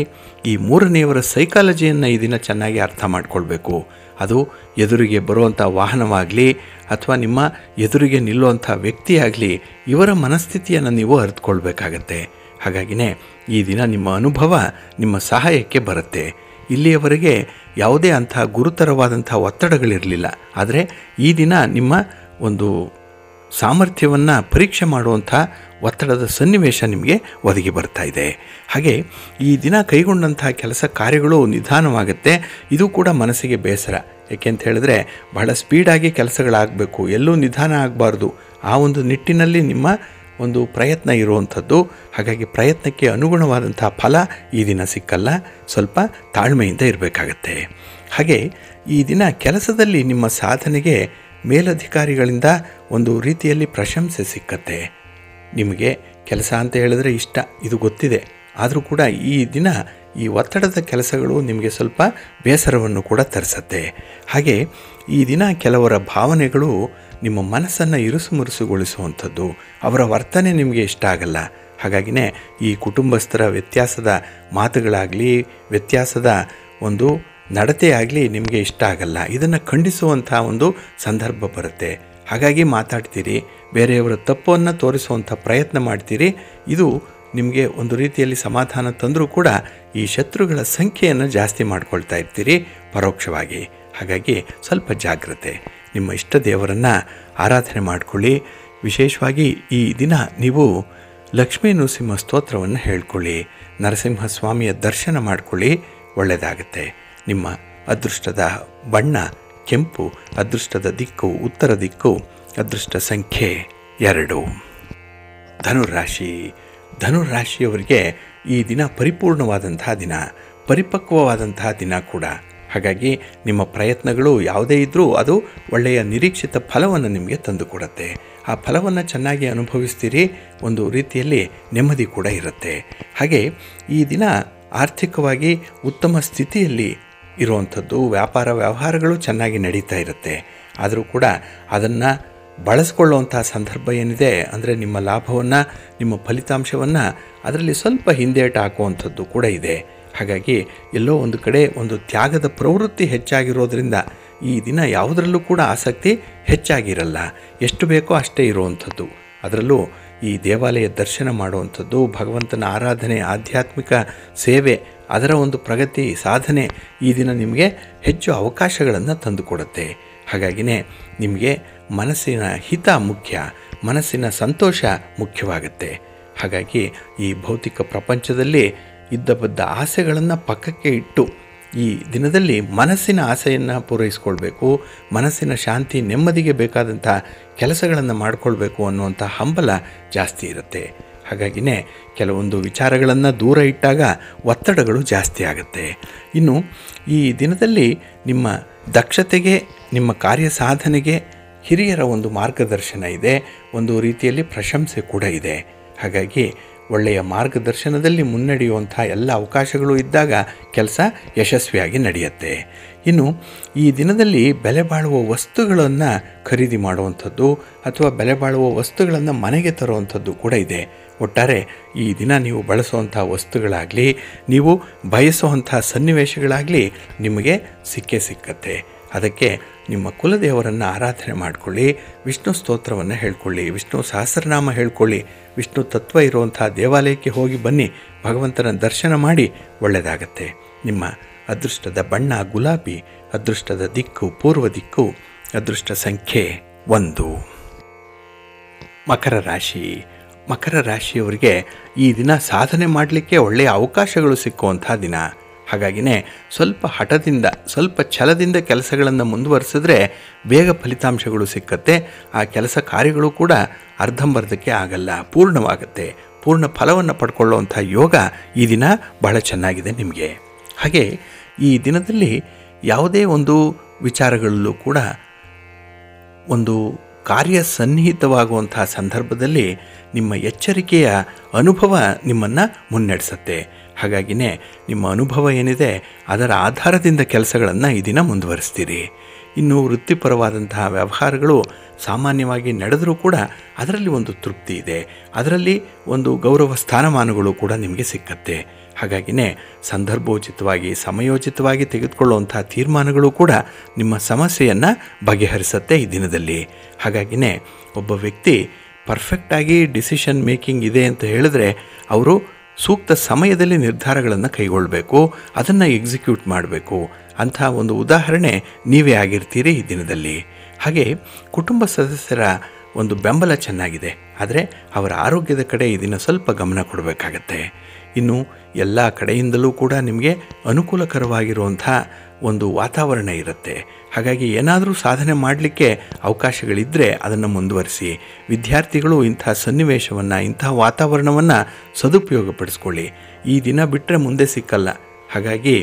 ಈ 3ನೇಯವರ ಸೈಕಾಲಜಿಯನ್ನು ಈ ದಿನ ಚೆನ್ನಾಗಿ ಅರ್ಥ ಮಾಡಿಕೊಳ್ಬೇಕು. ಅದು ಎದುರಿಗೆ ಬರುವಂಥ ವಾಹನವಾಗಲಿ ಅಥವಾ ನಿಮ್ಮ ಎದುರಿಗೆ ನಿಲ್ಲುವಂಥ ವ್ಯಕ್ತಿಯಾಗಲಿ, ಇವರ ಮನಸ್ಥಿತಿಯನ್ನು ನೀವು ಅರಿತುಕೊಳ್ಬೇಕಾಗತ್ತೆ. ಹಾಗಾಗಿನೇ ಈ ದಿನ ನಿಮ್ಮ ಅನುಭವ ನಿಮ್ಮ ಸಹಾಯಕ್ಕೆ ಬರುತ್ತೆ. ಇಲ್ಲಿಯವರೆಗೆ ಯಾವುದೇ ಅಂಥ ಗುರುತರವಾದಂಥ ಒತ್ತಡಗಳಿರಲಿಲ್ಲ. ಆದರೆ ಈ ದಿನ ನಿಮ್ಮ ಒಂದು ಸಾಮರ್ಥ್ಯವನ್ನು ಪರೀಕ್ಷೆ ಮಾಡುವಂಥ ಒತ್ತಡದ ಸನ್ನಿವೇಶ ನಿಮಗೆ ಒದಗಿ ಬರ್ತಾ ಇದೆ. ಹಾಗೆ ಈ ದಿನ ಕೈಗೊಂಡಂಥ ಕೆಲಸ ಕಾರ್ಯಗಳು ನಿಧಾನವಾಗುತ್ತೆ. ಇದು ಕೂಡ ಮನಸ್ಸಿಗೆ ಬೇಸರ. ಏಕೆಂತ ಹೇಳಿದ್ರೆ ಬಹಳ ಸ್ಪೀಡಾಗಿ ಕೆಲಸಗಳಾಗಬೇಕು, ಎಲ್ಲೂ ನಿಧಾನ ಆಗಬಾರ್ದು. ಆ ಒಂದು ನಿಟ್ಟಿನಲ್ಲಿ ನಿಮ್ಮ ಒಂದು ಪ್ರಯತ್ನ ಇರುವಂಥದ್ದು. ಹಾಗಾಗಿ ಪ್ರಯತ್ನಕ್ಕೆ ಅನುಗುಣವಾದಂಥ ಫಲ ಈ ದಿನ ಸಿಕ್ಕಲ್ಲ. ಸ್ವಲ್ಪ ತಾಳ್ಮೆಯಿಂದ ಇರಬೇಕಾಗತ್ತೆ. ಹಾಗೆ ಈ ದಿನ ಕೆಲಸದಲ್ಲಿ ನಿಮ್ಮ ಸಾಧನೆಗೆ ಮೇಲಧಿಕಾರಿಗಳಿಂದ ಒಂದು ರೀತಿಯಲ್ಲಿ ಪ್ರಶಂಸೆ ಸಿಕ್ಕತ್ತೆ. ನಿಮಗೆ ಕೆಲಸ ಅಂತ ಹೇಳಿದ್ರೆ ಇಷ್ಟ, ಇದು ಗೊತ್ತಿದೆ. ಆದರೂ ಕೂಡ ಈ ದಿನ ಈ ಒತ್ತಡದ ಕೆಲಸಗಳು ನಿಮಗೆ ಸ್ವಲ್ಪ ಬೇಸರವನ್ನು ಕೂಡ ತರಿಸತ್ತೆ. ಹಾಗೆ ಈ ದಿನ ಕೆಲವರ ಭಾವನೆಗಳು ನಿಮ್ಮ ಮನಸ್ಸನ್ನು ಇರುಸುಮುರುಸುಗೊಳಿಸುವಂಥದ್ದು. ಅವರ ವರ್ತನೆ ನಿಮಗೆ ಇಷ್ಟ ಆಗಲ್ಲ. ಹಾಗಾಗಿನೇ ಈ ಕುಟುಂಬಸ್ಥರ ವ್ಯತ್ಯಾಸದ ಮಾತುಗಳಾಗಲಿ, ವ್ಯತ್ಯಾಸದ ಒಂದು ನಡತೆಯಾಗಲಿ ನಿಮಗೆ ಇಷ್ಟ ಆಗಲ್ಲ. ಇದನ್ನು ಖಂಡಿಸುವಂಥ ಒಂದು ಸಂದರ್ಭ ಬರುತ್ತೆ. ಹಾಗಾಗಿ ಮಾತಾಡ್ತೀರಿ, ಬೇರೆಯವರ ತಪ್ಪನ್ನು ತೋರಿಸುವಂಥ ಪ್ರಯತ್ನ ಮಾಡ್ತೀರಿ. ಇದು ನಿಮಗೆ ಒಂದು ರೀತಿಯಲ್ಲಿ ಸಮಾಧಾನ ತಂದರೂ ಕೂಡ ಈ ಶತ್ರುಗಳ ಸಂಖ್ಯೆಯನ್ನು ಜಾಸ್ತಿ ಮಾಡ್ಕೊಳ್ತಾ ಇರ್ತೀರಿ ಪರೋಕ್ಷವಾಗಿ. ಹಾಗಾಗಿ ಸ್ವಲ್ಪ ಜಾಗ್ರತೆ. ನಿಮ್ಮ ಇಷ್ಟ ದೇವರನ್ನು ಆರಾಧನೆ ಮಾಡಿಕೊಳ್ಳಿ. ವಿಶೇಷವಾಗಿ ಈ ದಿನ ನೀವು ಲಕ್ಷ್ಮೀ ನರಸಿಂಹ ಸ್ತೋತ್ರವನ್ನು ಹೇಳ್ಕೊಳ್ಳಿ, ನರಸಿಂಹಸ್ವಾಮಿಯ ದರ್ಶನ ಮಾಡಿಕೊಳ್ಳಿ, ಒಳ್ಳೆಯದಾಗುತ್ತೆ. ನಿಮ್ಮ ಅದೃಷ್ಟದ ಬಣ್ಣ ಕೆಂಪು, ಅದೃಷ್ಟದ ದಿಕ್ಕು ಉತ್ತರ ದಿಕ್ಕು, ಅದೃಷ್ಟ ಸಂಖ್ಯೆ 2. ಧನುರಾಶಿ. ಧನುರಾಶಿಯವರಿಗೆ ಈ ದಿನ ಪರಿಪೂರ್ಣವಾದಂತಹ ದಿನ, ಪರಿಪಕ್ವವಾದಂತಹ ದಿನ ಕೂಡ. ಹಾಗಾಗಿ ನಿಮ್ಮ ಪ್ರಯತ್ನಗಳು ಯಾವುದೇ ಇದ್ದರೂ ಅದು ಒಳ್ಳೆಯ ನಿರೀಕ್ಷಿತ ಫಲವನ್ನು ನಿಮಗೆ ತಂದುಕೊಡುತ್ತೆ. ಆ ಫಲವನ್ನು ಚೆನ್ನಾಗಿ ಅನುಭವಿಸ್ತೀರಿ. ಒಂದು ರೀತಿಯಲ್ಲಿ ನೆಮ್ಮದಿ ಕೂಡ ಇರುತ್ತೆ. ಹಾಗೆ ಈ ದಿನ ಆರ್ಥಿಕವಾಗಿ ಉತ್ತಮ ಸ್ಥಿತಿಯಲ್ಲಿ ಇರುವಂಥದ್ದು, ವ್ಯಾಪಾರ ವ್ಯವಹಾರಗಳು ಚೆನ್ನಾಗಿ ನಡೀತಾ ಇರುತ್ತೆ. ಆದರೂ ಕೂಡ ಅದನ್ನು ಬಳಸ್ಕೊಳ್ಳುವಂಥ ಸಂದರ್ಭ ಏನಿದೆ ಅಂದರೆ ನಿಮ್ಮ ಲಾಭವನ್ನು, ನಿಮ್ಮ ಫಲಿತಾಂಶವನ್ನು ಅದರಲ್ಲಿ ಸ್ವಲ್ಪ ಹಿಂದೇಟು ಹಾಕುವಂಥದ್ದು ಕೂಡ ಇದೆ. ಹಾಗಾಗಿ ಎಲ್ಲೋ ಒಂದು ಕಡೆ ಒಂದು ತ್ಯಾಗದ ಪ್ರವೃತ್ತಿ ಹೆಚ್ಚಾಗಿರೋದ್ರಿಂದ ಈ ದಿನ ಯಾವುದರಲ್ಲೂ ಕೂಡ ಆಸಕ್ತಿ ಹೆಚ್ಚಾಗಿರಲ್ಲ. ಎಷ್ಟು ಬೇಕೋ ಅಷ್ಟೇ ಇರುವಂಥದ್ದು. ಅದರಲ್ಲೂ ಈ ದೇವಾಲಯ ದರ್ಶನ ಮಾಡುವಂಥದ್ದು, ಭಗವಂತನ ಆರಾಧನೆ, ಆಧ್ಯಾತ್ಮಿಕ ಸೇವೆ, ಅದರ ಒಂದು ಪ್ರಗತಿ ಸಾಧನೆ ಈ ದಿನ ನಿಮಗೆ ಹೆಚ್ಚು ಅವಕಾಶಗಳನ್ನು ತಂದುಕೊಡುತ್ತೆ. ಹಾಗಾಗಿನೇ ನಿಮಗೆ ಮನಸ್ಸಿನ ಹಿತ ಮುಖ್ಯ, ಮನಸ್ಸಿನ ಸಂತೋಷ ಮುಖ್ಯವಾಗುತ್ತೆ. ಹಾಗಾಗಿ ಈ ಭೌತಿಕ ಪ್ರಪಂಚದಲ್ಲಿ ಇದ್ದಬದ್ದ ಆಸೆಗಳನ್ನು ಪಕ್ಕಕ್ಕೆ ಇಟ್ಟು ಈ ದಿನದಲ್ಲಿ ಮನಸ್ಸಿನ ಆಸೆಯನ್ನು ಪೂರೈಸ್ಕೊಳ್ಬೇಕು, ಮನಸ್ಸಿನ ಶಾಂತಿ ನೆಮ್ಮದಿಗೆ ಬೇಕಾದಂಥ ಕೆಲಸಗಳನ್ನು ಮಾಡಿಕೊಳ್ಬೇಕು ಅನ್ನುವಂಥ ಹಂಬಲ ಜಾಸ್ತಿ ಇರುತ್ತೆ. ಹಾಗಾಗಿನೇ ಕೆಲವೊಂದು ವಿಚಾರಗಳನ್ನು ದೂರ ಇಟ್ಟಾಗ ಒತ್ತಡಗಳು ಜಾಸ್ತಿ ಆಗುತ್ತೆ. ಇನ್ನು ಈ ದಿನದಲ್ಲಿ ನಿಮ್ಮ ದಕ್ಷತೆಗೆ, ನಿಮ್ಮ ಕಾರ್ಯ ಸಾಧನೆಗೆ ಹಿರಿಯರ ಒಂದು ಮಾರ್ಗದರ್ಶನ ಇದೆ, ಒಂದು ರೀತಿಯಲ್ಲಿ ಪ್ರಶಂಸೆ ಕೂಡ ಇದೆ. ಹಾಗಾಗಿ ಒಳ್ಳೆಯ ಮಾರ್ಗದರ್ಶನದಲ್ಲಿ ಮುನ್ನಡೆಯುವಂಥ ಎಲ್ಲ ಅವಕಾಶಗಳು ಇದ್ದಾಗ ಕೆಲಸ ಯಶಸ್ವಿಯಾಗಿ ನಡೆಯುತ್ತೆ. ಇನ್ನು ಈ ದಿನದಲ್ಲಿ ಬೆಲೆ ಬಾಳುವ ವಸ್ತುಗಳನ್ನು ಖರೀದಿ ಮಾಡುವಂಥದ್ದು ಅಥವಾ ಬೆಲೆ ಬಾಳುವ ವಸ್ತುಗಳನ್ನು ಮನೆಗೆ ತರುವಂಥದ್ದು ಕೂಡ ಇದೆ. ಒಟ್ಟಾರೆ ಈ ದಿನ ನೀವು ಬಳಸುವಂಥ ವಸ್ತುಗಳಾಗಲಿ, ನೀವು ಬಯಸುವಂಥ ಸನ್ನಿವೇಶಗಳಾಗಲಿ ನಿಮಗೆ ಸಿಕ್ಕತ್ತೆ. ಅದಕ್ಕೆ ನಿಮ್ಮ ಕುಲದೇವರನ್ನು ಆರಾಧನೆ ಮಾಡಿಕೊಳ್ಳಿ, ವಿಷ್ಣು ಸ್ತೋತ್ರವನ್ನು ಹೇಳ್ಕೊಳ್ಳಿ, ವಿಷ್ಣು ಸಹಸ್ರನಾಮ ಹೇಳ್ಕೊಳ್ಳಿ, ವಿಷ್ಣು ತತ್ವ ಇರುವಂಥ ದೇವಾಲಯಕ್ಕೆ ಹೋಗಿ ಬನ್ನಿ, ಭಗವಂತನ ದರ್ಶನ ಮಾಡಿ, ಒಳ್ಳೆಯದಾಗತ್ತೆ. ನಿಮ್ಮ ಅದೃಷ್ಟದ ಬಣ್ಣ ಗುಲಾಬಿ, ಅದೃಷ್ಟದ ದಿಕ್ಕು ಪೂರ್ವ ದಿಕ್ಕು, ಅದೃಷ್ಟ ಸಂಖ್ಯೆ 1. ಮಕರ ರಾಶಿ. ಮಕರ ರಾಶಿಯವರಿಗೆ ಈ ದಿನ ಸಾಧನೆ ಮಾಡಲಿಕ್ಕೆ ಒಳ್ಳೆಯ ಅವಕಾಶಗಳು ಸಿಕ್ಕುವಂಥ ದಿನ. ಹಾಗಾಗಿನೇ ಸ್ವಲ್ಪ ಹಠದಿಂದ, ಸ್ವಲ್ಪ ಛಲದಿಂದ ಕೆಲಸಗಳನ್ನು ಮುಂದುವರಿಸಿದ್ರೆ ಬೇಗ ಫಲಿತಾಂಶಗಳು ಸಿಕ್ಕತ್ತೆ. ಆ ಕೆಲಸ ಕಾರ್ಯಗಳು ಕೂಡ ಅರ್ಧಂಬರ್ಧಕ್ಕೆ ಆಗಲ್ಲ, ಪೂರ್ಣವಾಗುತ್ತೆ. ಪೂರ್ಣ ಫಲವನ್ನು ಪಡ್ಕೊಳ್ಳುವಂಥ ಯೋಗ ಈ ದಿನ ಬಹಳ ಚೆನ್ನಾಗಿದೆ ನಿಮಗೆ. ಹಾಗೆ ಈ ದಿನದಲ್ಲಿ ಯಾವುದೇ ಒಂದು ವಿಚಾರಗಳಲ್ಲೂ ಕೂಡ ಒಂದು ಕಾರ್ಯ ಸನ್ನಿಹಿತವಾಗುವಂಥ ಸಂದರ್ಭದಲ್ಲಿ ನಿಮ್ಮ ಎಚ್ಚರಿಕೆಯ ಅನುಭವ ನಿಮ್ಮನ್ನು ಮುನ್ನಡೆಸುತ್ತೆ. ಹಾಗಾಗಿನೇ ನಿಮ್ಮ ಅನುಭವ ಏನಿದೆ ಅದರ ಆಧಾರದಿಂದ ಕೆಲಸಗಳನ್ನು ಈ ದಿನ ಮುಂದುವರಿಸ್ತೀರಿ. ಇನ್ನು ವೃತ್ತಿಪರವಾದಂತಹ ವ್ಯವಹಾರಗಳು ಸಾಮಾನ್ಯವಾಗಿ ನಡೆದರೂ ಕೂಡ ಅದರಲ್ಲಿ ಒಂದು ತೃಪ್ತಿ ಇದೆ, ಅದರಲ್ಲಿ ಒಂದು ಗೌರವ ಸ್ಥಾನಮಾನಗಳು ಕೂಡ ನಿಮಗೆ ಸಿಕ್ಕತ್ತೆ. ಹಾಗಾಗಿನೇ ಸಂದರ್ಭೋಚಿತವಾಗಿ, ಸಮಯೋಚಿತವಾಗಿ ತೆಗೆದುಕೊಳ್ಳುವಂಥ ತೀರ್ಮಾನಗಳು ಕೂಡ ನಿಮ್ಮ ಸಮಸ್ಯೆಯನ್ನು ಬಗೆಹರಿಸುತ್ತೆ ಈ ದಿನದಲ್ಲಿ. ಹಾಗಾಗಿನೇ ಒಬ್ಬ ವ್ಯಕ್ತಿ ಪರ್ಫೆಕ್ಟಾಗಿ ಡಿಸಿಷನ್ ಮೇಕಿಂಗ್ ಇದೆ ಅಂತ ಹೇಳಿದ್ರೆ ಅವರು ಸೂಕ್ತ ಸಮಯದಲ್ಲಿ ನಿರ್ಧಾರಗಳನ್ನು ಕೈಗೊಳ್ಳಬೇಕು, ಅದನ್ನು ಎಕ್ಸಿಕ್ಯೂಟ್ ಮಾಡಬೇಕು. ಅಂಥ ಒಂದು ಉದಾಹರಣೆ ನೀವೇ ಆಗಿರ್ತೀರಿ ಈ ದಿನದಲ್ಲಿ. ಹಾಗೆ ಕುಟುಂಬ ಸದಸ್ಯರ ಒಂದು ಬೆಂಬಲ ಚೆನ್ನಾಗಿದೆ, ಆದರೆ ಅವರ ಆರೋಗ್ಯದ ಕಡೆ ಈ ದಿನ ಸ್ವಲ್ಪ ಗಮನ ಕೊಡಬೇಕಾಗತ್ತೆ. ಇನ್ನು ಎಲ್ಲ ಕಡೆಯಿಂದಲೂ ಕೂಡ ನಿಮಗೆ ಅನುಕೂಲಕರವಾಗಿರುವಂಥ ಒಂದು ವಾತಾವರಣ ಇರುತ್ತೆ. ಹಾಗಾಗಿ ಏನಾದರೂ ಸಾಧನೆ ಮಾಡಲಿಕ್ಕೆ ಅವಕಾಶಗಳಿದ್ದರೆ ಅದನ್ನು ಮುಂದುವರಿಸಿ. ವಿದ್ಯಾರ್ಥಿಗಳು ಇಂಥ ಸನ್ನಿವೇಶವನ್ನು, ಇಂಥ ವಾತಾವರಣವನ್ನು ಸದುಪಯೋಗಪಡಿಸ್ಕೊಳ್ಳಿ. ಈ ದಿನ ಬಿಟ್ಟರೆ ಮುಂದೆ ಸಿಕ್ಕಲ್ಲ. ಹಾಗಾಗಿ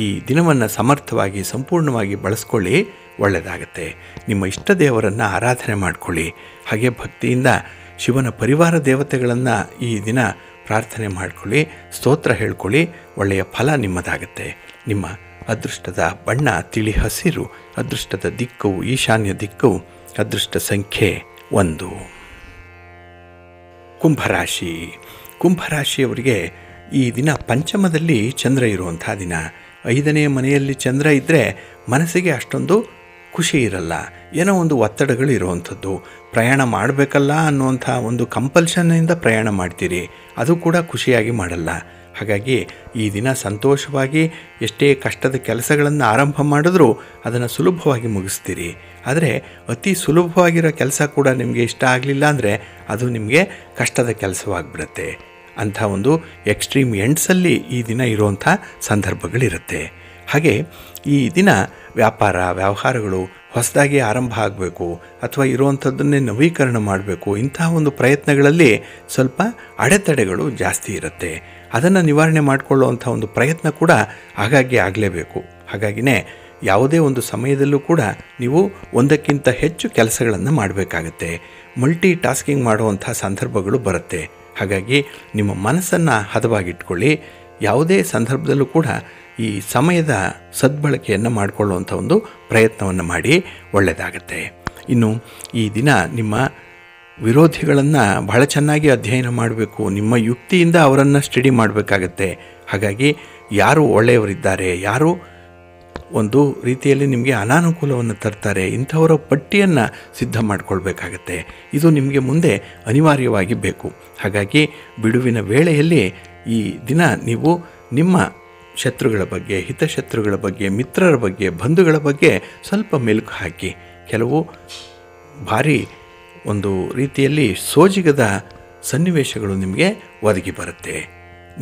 ಈ ದಿನವನ್ನು ಸಮರ್ಥವಾಗಿ, ಸಂಪೂರ್ಣವಾಗಿ ಬಳಸ್ಕೊಳ್ಳಿ, ಒಳ್ಳೆಯದಾಗತ್ತೆ. ನಿಮ್ಮ ಇಷ್ಟ ದೇವರನ್ನು ಆರಾಧನೆ ಮಾಡಿಕೊಳ್ಳಿ. ಹಾಗೆ ಭಕ್ತಿಯಿಂದ ಶಿವನ ಪರಿವಾರ ದೇವತೆಗಳನ್ನು ಈ ದಿನ ಪ್ರಾರ್ಥನೆ ಮಾಡಿಕೊಳ್ಳಿ, ಸ್ತೋತ್ರ ಹೇಳ್ಕೊಳ್ಳಿ, ಒಳ್ಳೆಯ ಫಲ ನಿಮ್ಮದಾಗತ್ತೆ. ನಿಮ್ಮ ಅದೃಷ್ಟದ ಬಣ್ಣ ತಿಳಿ ಹಸಿರು, ಅದೃಷ್ಟದ ದಿಕ್ಕು ಈಶಾನ್ಯ ದಿಕ್ಕು, ಅದೃಷ್ಟ ಸಂಖ್ಯೆ 1. ಕುಂಭರಾಶಿ. ಕುಂಭರಾಶಿಯವರಿಗೆ ಈ ದಿನ ಪಂಚಮದಲ್ಲಿ ಚಂದ್ರ ಇರುವಂಥ ದಿನ. 5ನೇ ಮನೆಯಲ್ಲಿ ಚಂದ್ರ ಇದ್ದರೆ ಮನಸ್ಸಿಗೆ ಅಷ್ಟೊಂದು ಖುಷಿ ಇರಲ್ಲ, ಏನೋ ಒಂದು ಒತ್ತಡಗಳು ಇರುವಂಥದ್ದು. ಪ್ರಯಾಣ ಮಾಡಬೇಕಲ್ಲ ಅನ್ನುವಂಥ ಒಂದು ಕಂಪಲ್ಷನ್ನಿಂದ ಪ್ರಯಾಣ ಮಾಡ್ತೀರಿ, ಅದು ಕೂಡ ಖುಷಿಯಾಗಿ ಮಾಡಲ್ಲ. ಹಾಗಾಗಿ ಈ ದಿನ ಸಂತೋಷವಾಗಿ ಎಷ್ಟೇ ಕಷ್ಟದ ಕೆಲಸಗಳನ್ನು ಆರಂಭ ಮಾಡಿದ್ರೂ ಅದನ್ನು ಸುಲಭವಾಗಿ ಮುಗಿಸ್ತೀರಿ. ಆದರೆ ಅತಿ ಸುಲಭವಾಗಿರೋ ಕೆಲಸ ಕೂಡ ನಿಮಗೆ ಇಷ್ಟ ಆಗಲಿಲ್ಲ ಅಂದರೆ ಅದು ನಿಮಗೆ ಕಷ್ಟದ ಕೆಲಸವಾಗಿಬಿಡುತ್ತೆ. ಅಂಥ ಒಂದು ಎಕ್ಸ್ಟ್ರೀಮ್ ಎಂಡ್ಸಲ್ಲಿ ಈ ದಿನ ಇರುವಂಥ ಸಂದರ್ಭಗಳಿರುತ್ತೆ. ಹಾಗೆ ಈ ದಿನ ವ್ಯಾಪಾರ ವ್ಯವಹಾರಗಳು ಹೊಸದಾಗಿ ಆರಂಭ ಆಗಬೇಕು ಅಥವಾ ಇರುವಂಥದ್ದನ್ನೇ ನವೀಕರಣ ಮಾಡಬೇಕು, ಇಂತಹ ಒಂದು ಪ್ರಯತ್ನಗಳಲ್ಲಿ ಸ್ವಲ್ಪ ಅಡೆತಡೆಗಳು ಜಾಸ್ತಿ ಇರುತ್ತೆ. ಅದನ್ನು ನಿವಾರಣೆ ಮಾಡಿಕೊಳ್ಳುವಂಥ ಒಂದು ಪ್ರಯತ್ನ ಕೂಡ ಆಗಾಗ್ಗೆ ಆಗಲೇಬೇಕು. ಹಾಗಾಗಿನೇ ಯಾವುದೇ ಒಂದು ಸಮಯದಲ್ಲೂ ಕೂಡ ನೀವು ಒಂದಕ್ಕಿಂತ ಹೆಚ್ಚು ಕೆಲಸಗಳನ್ನು ಮಾಡಬೇಕಾಗತ್ತೆ. ಮಲ್ಟಿ ಟಾಸ್ಕಿಂಗ್ ಮಾಡುವಂಥ ಸಂದರ್ಭಗಳು ಬರುತ್ತೆ. ಹಾಗಾಗಿ ನಿಮ್ಮ ಮನಸ್ಸನ್ನು ಹದವಾಗಿಟ್ಕೊಳ್ಳಿ. ಯಾವುದೇ ಸಂದರ್ಭದಲ್ಲೂ ಕೂಡ ಈ ಸಮಯದ ಸದ್ಬಳಕೆಯನ್ನು ಮಾಡಿಕೊಳ್ಳುವಂಥ ಒಂದು ಪ್ರಯತ್ನವನ್ನು ಮಾಡಿ, ಒಳ್ಳೆಯದಾಗತ್ತೆ. ಇನ್ನು ಈ ದಿನ ನಿಮ್ಮ ವಿರೋಧಿಗಳನ್ನು ಬಹಳ ಚೆನ್ನಾಗಿ ಅಧ್ಯಯನ ಮಾಡಬೇಕು. ನಿಮ್ಮ ಯುಕ್ತಿಯಿಂದ ಅವರನ್ನು ಸ್ಟಡಿ ಮಾಡಬೇಕಾಗತ್ತೆ. ಹಾಗಾಗಿ ಯಾರು ಒಳ್ಳೆಯವರಿದ್ದಾರೆ, ಯಾರು ಒಂದು ರೀತಿಯಲ್ಲಿ ನಿಮಗೆ ಅನಾನುಕೂಲವನ್ನು ತರ್ತಾರೆ, ಇಂಥವರ ಪಟ್ಟಿಯನ್ನು ಸಿದ್ಧ ಮಾಡಿಕೊಳ್ಬೇಕಾಗತ್ತೆ. ಇದು ನಿಮಗೆ ಮುಂದೆ ಅನಿವಾರ್ಯವಾಗಿ ಬೇಕು. ಹಾಗಾಗಿ ಬಿಡುವಿನ ವೇಳೆಯಲ್ಲಿ ಈ ದಿನ ನೀವು ನಿಮ್ಮ ಶತ್ರುಗಳ ಬಗ್ಗೆ, ಹಿತಶತ್ರುಗಳ ಬಗ್ಗೆ, ಮಿತ್ರರ ಬಗ್ಗೆ, ಬಂಧುಗಳ ಬಗ್ಗೆ ಸ್ವಲ್ಪ ಮೆಲುಕು ಹಾಕಿ. ಕೆಲವು ಭಾರಿ ಒಂದು ರೀತಿಯಲ್ಲಿ ಸೋಜಿಗದ ಸನ್ನಿವೇಶಗಳು ನಿಮಗೆ ಒದಗಿ ಬರುತ್ತೆ.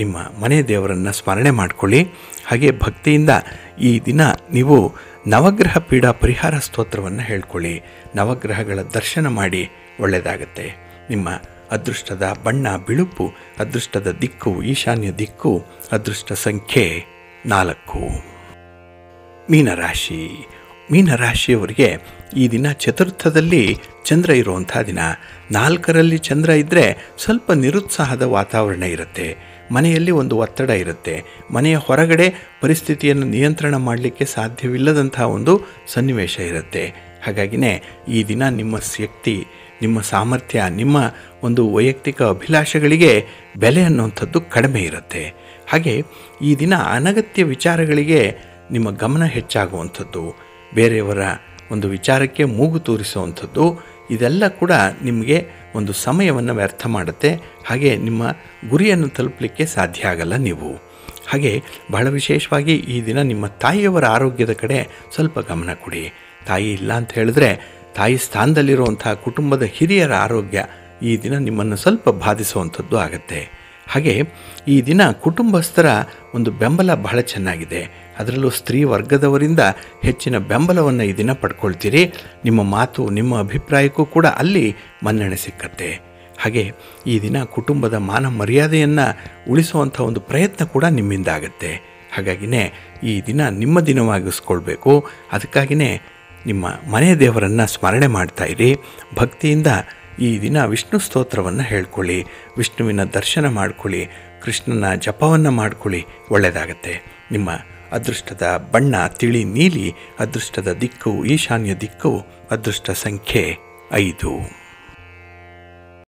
ನಿಮ್ಮ ಮನೆ ದೇವರನ್ನು ಸ್ಮರಣೆ ಮಾಡಿಕೊಳ್ಳಿ. ಹಾಗೆ ಭಕ್ತಿಯಿಂದ ಈ ದಿನ ನೀವು ನವಗ್ರಹ ಪೀಡಾ ಪರಿಹಾರ ಸ್ತೋತ್ರವನ್ನು ಹೇಳ್ಕೊಳ್ಳಿ. ನವಗ್ರಹಗಳ ದರ್ಶನ ಮಾಡಿ, ಒಳ್ಳೆಯದಾಗತ್ತೆ. ನಿಮ್ಮ ಅದೃಷ್ಟದ ಬಣ್ಣ ಬಿಳುಪು, ಅದೃಷ್ಟದ ದಿಕ್ಕು ಈಶಾನ್ಯ ದಿಕ್ಕು, ಅದೃಷ್ಟ ಸಂಖ್ಯೆ 4. ಮೀನರಾಶಿ. ಮೀನರಾಶಿಯವರಿಗೆ ಈ ದಿನ ಚತುರ್ಥದಲ್ಲಿ ಚಂದ್ರ ಇರುವಂಥ ದಿನ. 4ರಲ್ಲಿ ಚಂದ್ರ ಇದ್ದರೆ ಸ್ವಲ್ಪ ನಿರುತ್ಸಾಹದ ವಾತಾವರಣ ಇರುತ್ತೆ. ಮನೆಯಲ್ಲಿ ಒಂದು ಒತ್ತಡ ಇರುತ್ತೆ. ಮನೆಯ ಹೊರಗಡೆ ಪರಿಸ್ಥಿತಿಯನ್ನು ನಿಯಂತ್ರಣ ಮಾಡಲಿಕ್ಕೆ ಸಾಧ್ಯವಿಲ್ಲದಂಥ ಒಂದು ಸನ್ನಿವೇಶ ಇರುತ್ತೆ. ಹಾಗಾಗಿನೇ ಈ ದಿನ ನಿಮ್ಮ ಶಕ್ತಿ, ನಿಮ್ಮ ಸಾಮರ್ಥ್ಯ, ನಿಮ್ಮ ಒಂದು ವೈಯಕ್ತಿಕ ಅಭಿಲಾಷೆಗಳಿಗೆ ಬೆಲೆ ಅನ್ನುವಂಥದ್ದು ಕಡಿಮೆ ಇರುತ್ತೆ. ಹಾಗೆ ಈ ದಿನ ಅನಗತ್ಯ ವಿಚಾರಗಳಿಗೆ ನಿಮ್ಮ ಗಮನ ಹೆಚ್ಚಾಗುವಂಥದ್ದು, ಬೇರೆಯವರ ಒಂದು ವಿಚಾರಕ್ಕೆ ಮೂಗು ತೂರಿಸುವಂಥದ್ದು, ಇದೆಲ್ಲ ಕೂಡ ನಿಮಗೆ ಒಂದು ಸಮಯವನ್ನು ವ್ಯರ್ಥ ಮಾಡುತ್ತೆ. ಹಾಗೆ ನಿಮ್ಮ ಗುರಿಯನ್ನು ತಲುಪಲಿಕ್ಕೆ ಸಾಧ್ಯ ಆಗಲ್ಲ ನೀವು. ಹಾಗೆ ಬಹಳ ವಿಶೇಷವಾಗಿ ಈ ದಿನ ನಿಮ್ಮ ತಾಯಿಯವರ ಆರೋಗ್ಯದ ಕಡೆ ಸ್ವಲ್ಪ ಗಮನ ಕೊಡಿ. ತಾಯಿ ಇಲ್ಲ ಅಂತ ಹೇಳಿದ್ರೆ ತಾಯಿ ಸ್ಥಾನದಲ್ಲಿರುವಂಥ ಕುಟುಂಬದ ಹಿರಿಯರ ಆರೋಗ್ಯ ಈ ದಿನ ನಿಮ್ಮನ್ನು ಸ್ವಲ್ಪ ಬಾಧಿಸುವಂಥದ್ದು ಆಗುತ್ತೆ. ಹಾಗೆ ಈ ದಿನ ಕುಟುಂಬಸ್ಥರ ಒಂದು ಬೆಂಬಲ ಬಹಳ ಚೆನ್ನಾಗಿದೆ. ಅದರಲ್ಲೂ ಸ್ತ್ರೀ ವರ್ಗದವರಿಂದ ಹೆಚ್ಚಿನ ಬೆಂಬಲವನ್ನು ಈ ದಿನ ಪಡ್ಕೊಳ್ತೀರಿ. ನಿಮ್ಮ ಮಾತು, ನಿಮ್ಮ ಅಭಿಪ್ರಾಯಕ್ಕೂ ಕೂಡ ಅಲ್ಲಿ ಮನ್ನಣೆ ಸಿಕ್ಕತ್ತೆ. ಹಾಗೆ ಈ ದಿನ ಕುಟುಂಬದ ಮಾನ ಮರ್ಯಾದೆಯನ್ನು ಉಳಿಸುವಂಥ ಒಂದು ಪ್ರಯತ್ನ ಕೂಡ ನಿಮ್ಮಿಂದ ಆಗುತ್ತೆ. ಹಾಗಾಗಿನೇ ಈ ದಿನ ನಿಮ್ಮ ದಿನವಾಗಿಸ್ಕೊಳ್ಬೇಕು. ಅದಕ್ಕಾಗಿಯೇ ನಿಮ್ಮ ಮನೆ ದೇವರನ್ನು ಸ್ಮರಣೆ ಮಾಡ್ತಾಯಿರಿ. ಭಕ್ತಿಯಿಂದ ಈ ದಿನ ವಿಷ್ಣು ಸ್ತೋತ್ರವನ್ನು ಹೇಳ್ಕೊಳ್ಳಿ, ವಿಷ್ಣುವಿನ ದರ್ಶನ ಮಾಡ್ಕೊಳ್ಳಿ, ಕೃಷ್ಣನ ಜಪವನ್ನು ಮಾಡ್ಕೊಳ್ಳಿ, ಒಳ್ಳೆಯದಾಗತ್ತೆ. ನಿಮ್ಮ ಅದೃಷ್ಟದ ಬಣ್ಣ ತಿಳಿ ನೀಲಿ, ಅದೃಷ್ಟದ ದಿಕ್ಕು ಈಶಾನ್ಯ ದಿಕ್ಕು, ಅದೃಷ್ಟ ಸಂಖ್ಯೆ 5.